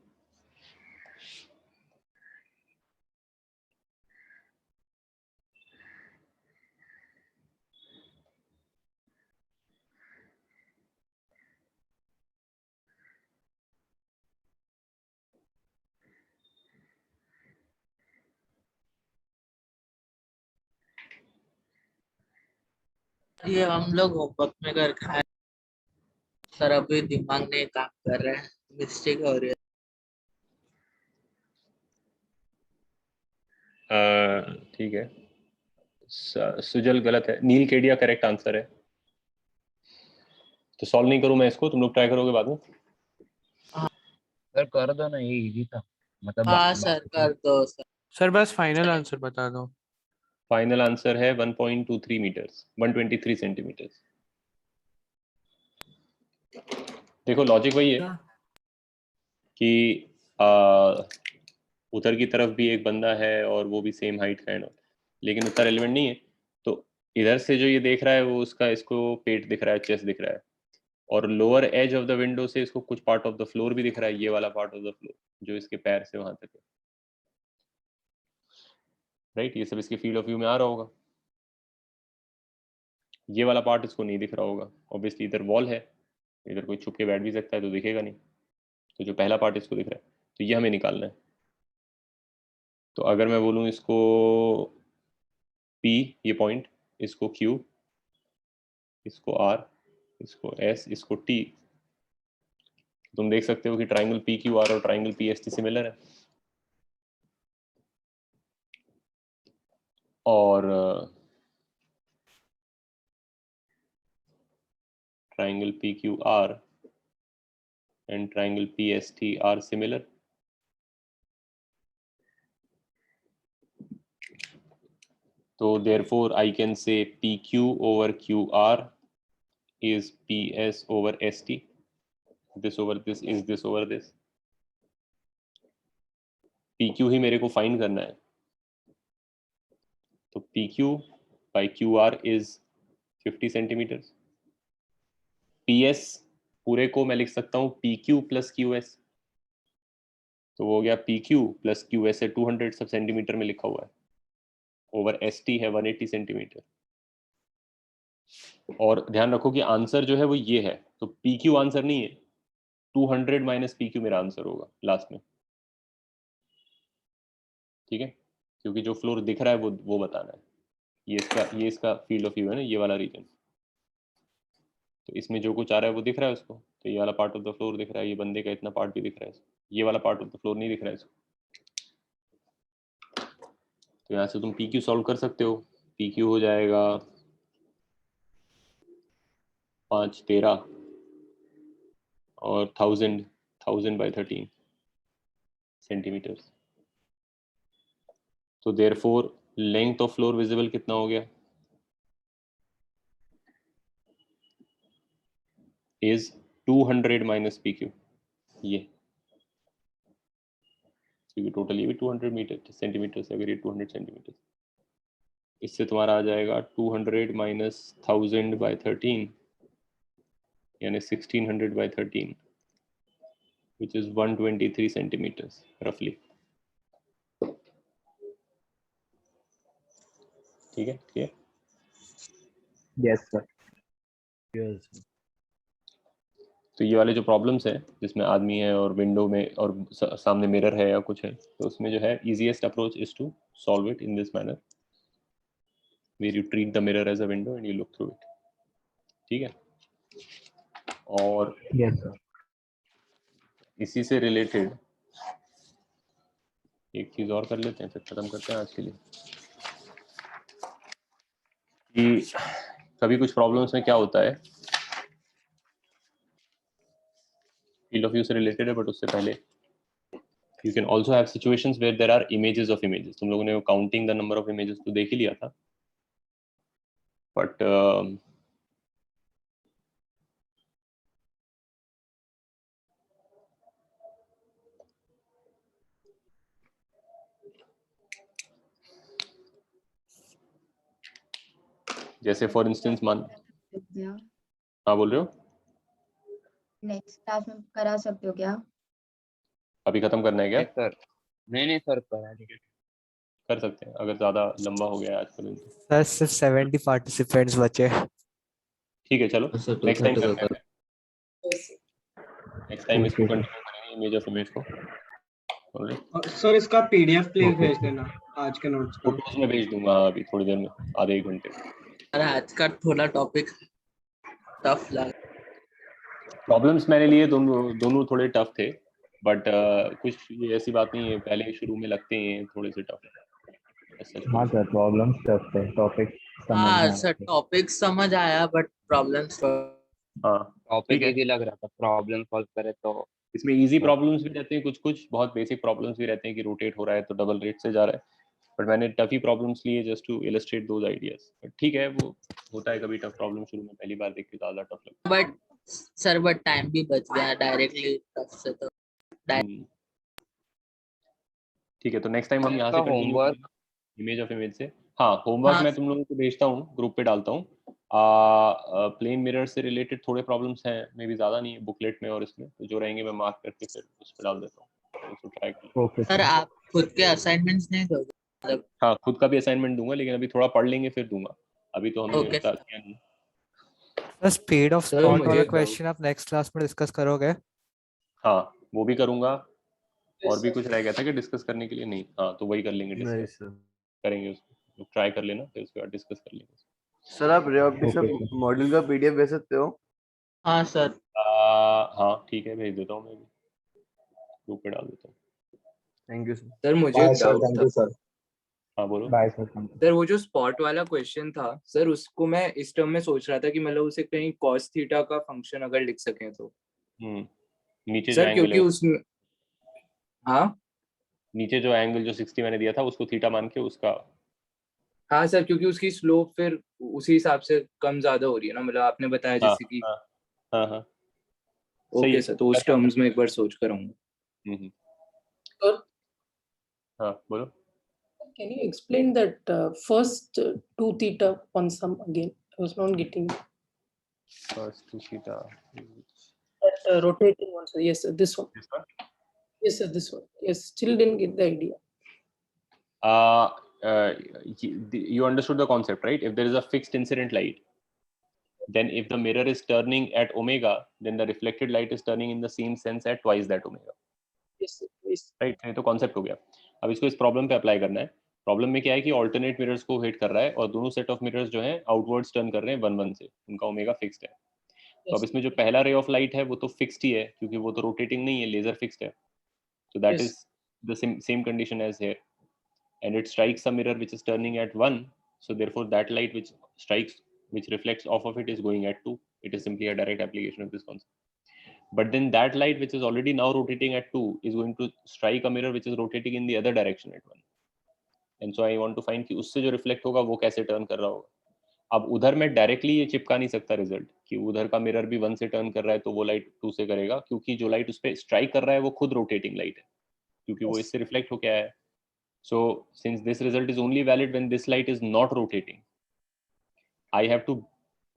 ये हम लोग होमवर्क में कर खाए सर, अभी दिमाग नहीं काम कर रहा है, मिस्टेक हो रही है। ठीक है, सुजल गलत है, नील केडिया करेक्ट आंसर है। तो सॉल्व नहीं करूं मैं इसको, तुम लोग ट्राई करोगे बाद में? सर कर दो ना, ये इजी था मतलब। हाँ सर कर दो सर। सर बस फाइनल आंसर बता दो। फाइनल आंसर है 1.23 मीटर्स, 123 सेंटीमीटर्स। देखो लॉजिक वही है कि उधर की तरफ भी एक बंदा है और वो भी सेम हाइट का है, लेकिन उतना रेलेवेंट नहीं है। तो इधर से जो ये देख रहा है वो उसका, इसको पेट दिख रहा है, चेस्ट दिख रहा है, और lower edge of the window से इसको कुछ पार्ट ऑफ द फ्लोर भी दिख रहा है, ये वाला पार्ट ऑफ द फ्लोर जो इसके पैर से वहां तक है, राइट। ये सब इसके फील्ड ऑफ व्यू में आ रहा होगा। ये वाला पार्ट इसको नहीं दिख रहा होगा, ऑब्वियसली इधर वॉल है, इधर कोई छुप के बैठ भी सकता है तो दिखेगा नहीं। तो जो पहला पार्ट इसको दिख रहा है, तो ये हमें निकालना है। तो अगर मैं बोलूँ इसको P ये पॉइंट, इसको Q, इसको R, इसको S, इसको T, तुम देख सकते हो कि ट्राइंगल PQR और ट्राइंगल PST सिमिलर है। और triangle PQR and triangle PST are similar. So therefore I can say PQ over QR is PS over ST. This over this is this over this. PQ ही मेरे को find करना है, तो PQ by QR is 50 centimetre. PS पूरे को मैं लिख सकता हूँ PQ plus QS, तो वो हो गया PQ plus QS है 200 सब सेंटीमीटर में लिखा हुआ है, ओवर ST है 180 सेंटीमीटर। और ध्यान रखो कि आंसर जो है वो ये है, तो PQ आंसर नहीं है, 200 माइनस PQ मेरा आंसर होगा लास्ट में, ठीक है, क्योंकि जो फ्लोर दिख रहा है वो बताना है। ये इसका फील्ड ऑफ व्यू है ना, ये वाला रीजन। तो इसमें जो कुछ आ रहा है वो दिख रहा है उसको, तो ये वाला पार्ट ऑफ द फ्लोर दिख रहा है, ये बंदे का इतना पार्ट भी दिख रहा है, ये वाला पार्ट ऑफ द फ्लोर नहीं दिख रहा है इसको। तो यहाँ से तुम PQ सॉल्व कर सकते हो। PQ हो जाएगा 5 13 और 1000 by 13 सेंटीमीटर। तो therefore length of floor visible कितना हो गया, इज 200 माइनस PQ, ये क्योंकि टोटल ये भी 200 मीटर सेंटीमीटर से, अगर ये 200 सेंटीमीटर, इससे तुम्हारा आ जाएगा 200 माइनस 1000 by 13 यानी 1600 by 13 which is 123 centimeters roughly। ठीक है, क्लियर? Yes sir. यस। तो ये वाले जो प्रॉब्लम्स हैं जिसमें आदमी है और विंडो में और सामने मिरर है या कुछ है, तो उसमें जो है easiest approach is to solve it in this manner where you treat the mirror as a window and you look through it। ठीक है, और यस सर। इसी से रिलेटेड एक चीज और कर लेते हैं, फिर खत्म करते हैं आज के लिए। कि कभी कुछ प्रॉब्लम्स में क्या होता है, फील्ड ऑफ व्यू से रिलेटेड है, बट उससे पहले you can also have situations where there are images of images. तुम लोगों ने counting the number of images तो देख ही लिया था, बट जैसे फॉर इंस्टेंस मान, क्या हाँ बोल रहे हो, नेक्स्ट क्लास में करा सकते हो क्या? अभी खत्म करना है क्या? सर नहीं सर करा दीजिए। कर सकते हैं अगर ज्यादा लंबा हो गया है आज का दिन तो। सर सिर्फ 70 पार्टिसिपेंट्स बचे। ठीक है चलो सर नेक्स्ट टाइम 2:30 करते का हैं, नेक्स्ट टाइम इसको कंटिन्यू करेंगे इमेज ऑफ इमेज को। ऑलराइट, सर इसका पीडीएफ प्लीज भेज देना आज के नोट्स का। फोटोज में भेज दूंगा अभी थोड़ी देर में, आधे एक घंटे में। अरे आज का थोड़ा टॉपिक टफ लगा। प्रॉब्लम्स मैंने लिए दोनों थोड़े टफ थे, बट कुछ ये ऐसी बात नहीं है, पहले शुरू में लगते हैं थोड़े से टफ। हाँ सर प्रॉब्लम्स टफ थे, टॉपिक समझ में हाँ आया सर था। टॉपिक समझ आया बट प्रॉब्लम्स हाँ टॉपिक ठीक है, इजी लग रहा था, प्रॉब्लम सॉल्व करे तो। इसमें इजी प्रॉब्लम्स भी रहते हैं, कुछ कुछ बहुत बेसिक प्रॉब्लम्स भी रहते हैं कि रोटेट हो रहा है तो डबल रेट से जा रहा है, बट मैंने टफी प्रॉब्लम्स लिए just to illustrate those ideas. But ठीक है, वो होता है कभी, टफ प्रॉब्लम शुरू में पहली बार देख के ज्यादा टफ लगता बट सर बट टाइम भी बच गया डायरेक्टली टफ से तो। है। ठीक है, तो नेक्स्ट टाइम हम यहाँ से इसका continue homework image of image से। हाँ होमवर्क हाँ मैं तुम लोगों को भेजता हूँ, ग्रुप पे डालता हूँ। प्लेन मिरर से रिलेटेड थोड़े प्रॉब्लम्स हैं, मे भी ज्यादा नहीं है बुकलेट में और इसमें, तो जो रहेंगे मैं मार्क करके फिर उस पर डाल देता हूँ, उसको ट्राई कर। ओके सर आप खुद के असाइनमेंट्स नहीं दोगे मतलब? हाँ खुद का भी असाइनमेंट दूंगा, लेकिन अभी थोड़ा पढ़ लेंगे फिर दूंगा, अभी तो हमने ओके स्टार्ट किया नहीं। Sir speed of sir spot मुझे वाला एक क्वेश्चन आप नेक्स्ट क्लास में डिस्कस करोगे? हाँ वो भी करूंगा, और भी कुछ रह गया था कि डिस्कस करने के लिए, नहीं हाँ तो वही कर लेंगे, नहीं डिस्कस सर। करेंगे उसको, ट्राई कर लेना फिर उसके बाद डिस्कस कर लेंगे। सर आप रियोप्टिक्स मॉड्यूल का पीडीएफ भेज सकते हो? हाँ सर। हाँ ठीक है, भेज देता हूँ मैं भी, ग्रुप पे डाल देता हूँ। Thank you sir. सर मुझे एक डाउट था। सर। हाँ बोलो। Bye sir. सर वो जो स्पॉट वाला क्वेश्चन था सर, उसको मैं इस टर्म में सोच रहा था कि मतलब उसे कहीं cos थीटा का फंक्शन अगर लिख सकें तो। नीचे जो सर एंगल क्योंकि है, उसमें हाँ नीचे जो एंगल जो 60 मैंने दिया था उसको थीटा मान के उसका। हाँ सर, क्योंकि उसकी स्लोप फिर उसी हिसाब से कम ज्यादा हो रही है ना, मतलब आपने बताया हाँ जैसे कि। हाँ हाँ हाँ सही ओके है, सर, तो उस कर सकते टर्म्स में एक बार सोच कर आऊंगा। हैं। Sir, हाँ बोलो। can you explain that first 2 theta on sum again? I was not getting First to theta. that rotating one. So yes, sir, this one. This one? Yes, sir, this one. Yes, still didn't get the idea. You understood the concept, right? If there is a fixed incident light, then if the mirror is turning at omega, then the reflected light is turning in the same sense at twice that omega. Yes, sir, yes. Right, ये तो concept हो गया। अब इसको इस problem पे apply करना है। प्रॉब्लम में क्या है कि ऑल्टरनेट मिरर्स को हिट कर रहा है और दोनों सेट ऑफ मिरर्स जो हैं आउटवर्ड्स टर्न कर रहे हैं 1 1 से, उनका ओमेगा फिक्स्ड है। तो अब इसमें जो पहला रे ऑफ लाइट है वो तो फिक्स्ड ही है, क्योंकि वो तो रोटेटिंग नहीं है, लेजर फिक्स्ड है। So that Yes. is the same condition as here, and it strikes a mirror which is turning at 1, so therefore that light which reflects off of it is going at 2. It is simply a direct application of this concept. But then that light which is already now rotating at 2 is going to strike a mirror which is rotating in the other direction at 1, and so I want to find कि उससे जो reflect होगा वो कैसे turn कर रहा होगा। अब उधर मैं डायरेक्टली ये चिपका नहीं सकता रिजल्ट कि उधर का मिरर भी 1 से टर्न कर रहा है तो वो लाइट 2 से करेगा, क्योंकि जो लाइट उस पर स्ट्राइक कर रहा है वो खुद रोटेटिंग लाइट है, क्योंकि वो इससे रिफ्लेक्ट होके आया है। So since this result is only valid when this light is not rotating, I have to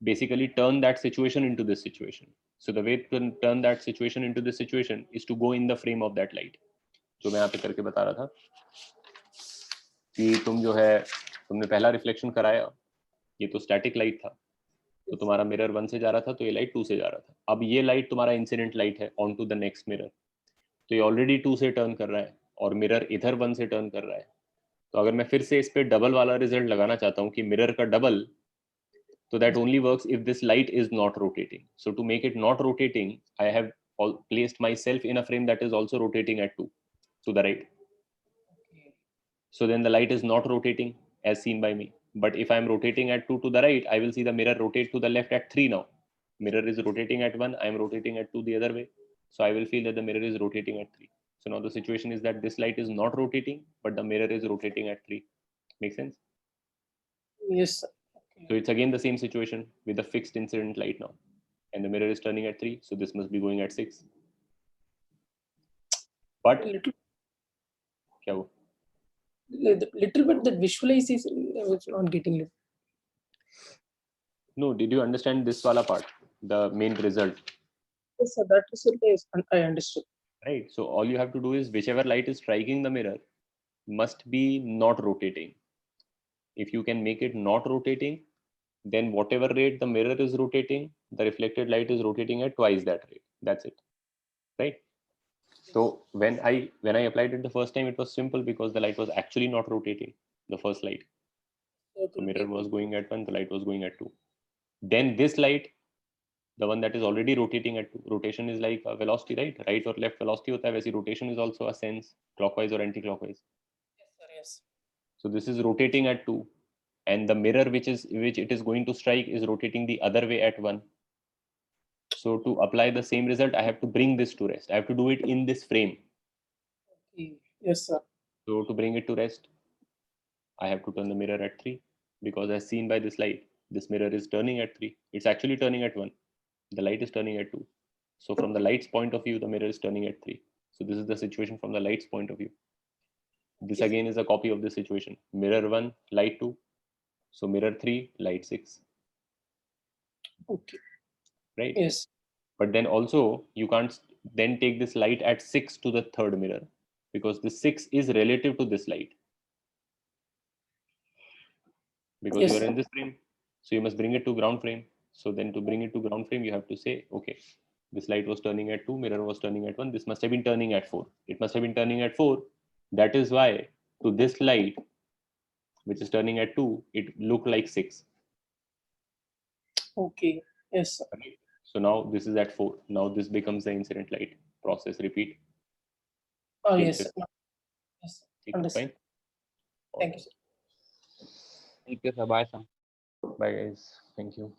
basically turn that situation into this situation. So the way to turn that situation into this situation is to go in the frame of that light, जो मैं यहाँ पे करके बता रहा था कि तुम जो है तुमने पहला रिफ्लेक्शन कराया, ये तो स्टैटिक लाइट था, तो तुम्हारा मिरर 1 से जा रहा था तो ये लाइट 2 से जा रहा था। अब ये लाइट तुम्हारा इंसिडेंट लाइट है on to the next mirror, तो ये ऑलरेडी 2 से टर्न कर रहा है और मिरर इधर 1 से टर्न कर रहा है। तो अगर मैं फिर से इस पे डबल वाला रिजल्ट लगाना चाहता हूँ कि मिरर का डबल, तो that only works if this light is not rotating. So to make it not rotating, I have placed myself in a frame that is also rotating at 2 to the right. So then the light is not rotating as seen by me. But if I am rotating at 2 to the right, I will see the mirror rotate to the left at 3 now. Mirror is rotating at 1, I am rotating at 2 the other way. So I will feel that the mirror is rotating at 3. So now the situation is that this light is not rotating, but the mirror is rotating at 3. Make sense? Yes, sir. So it's again the same situation with a fixed incident light now. And the mirror is turning at 3, so this must be going at 6. But क्या वो? Little bit that visualization I was not getting it. No, did you understand this wala part, the main result? Yes, sir, that is it. Yes, I understood. Right. So all you have to do is whichever light is striking the mirror must be not rotating. If you can make it not rotating, then whatever rate the mirror is rotating, the reflected light is rotating at twice that rate. That's it. Right. So when I applied it the first time, it was simple because the light was actually not rotating. The first light, the mirror was going at 1, the light was going at 2. Then this light, the one that is already rotating at 2, rotation is like a velocity, right or left velocity hota hai, वैसी rotation is also a sense, clockwise or anti-clockwise. Yes, sir, yes. So this is rotating at 2, and the mirror which it is going to strike is rotating the other way at 1. So to apply the same result, I have to bring this to rest. I have to do it in this frame. Okay. Yes, sir. So to bring it to rest, I have to turn the mirror at 3, because as seen by this light, this mirror is turning at 3. It's actually turning at 1. The light is turning at 2. So from the light's point of view, the mirror is turning at 3. So this is the situation from the light's point of view. This again is a copy of this situation. Mirror 1, light 2. So mirror 3, light 6. Okay. Right? Yes. But then also, you can't then take this light at 6 to the third mirror, because the 6 is relative to this light. Because Yes, you are sir. in this frame. So you must bring it to ground frame. So then to bring it to ground frame, you have to say, okay, this light was turning at 2, mirror was turning at 1. This must have been turning at 4. It must have been turning at 4. That is why to this light, which is turning at 2, it looked like 6. Okay. Yes, sir. Right? So now this is at 4. Now this becomes the incident light. Process, repeat. Oh, Till yes, sir. fifth. Yes, sir. Fine. Understood. Thank you, sir. Thank you, sir. Bye, sir. Bye guys. Thank you.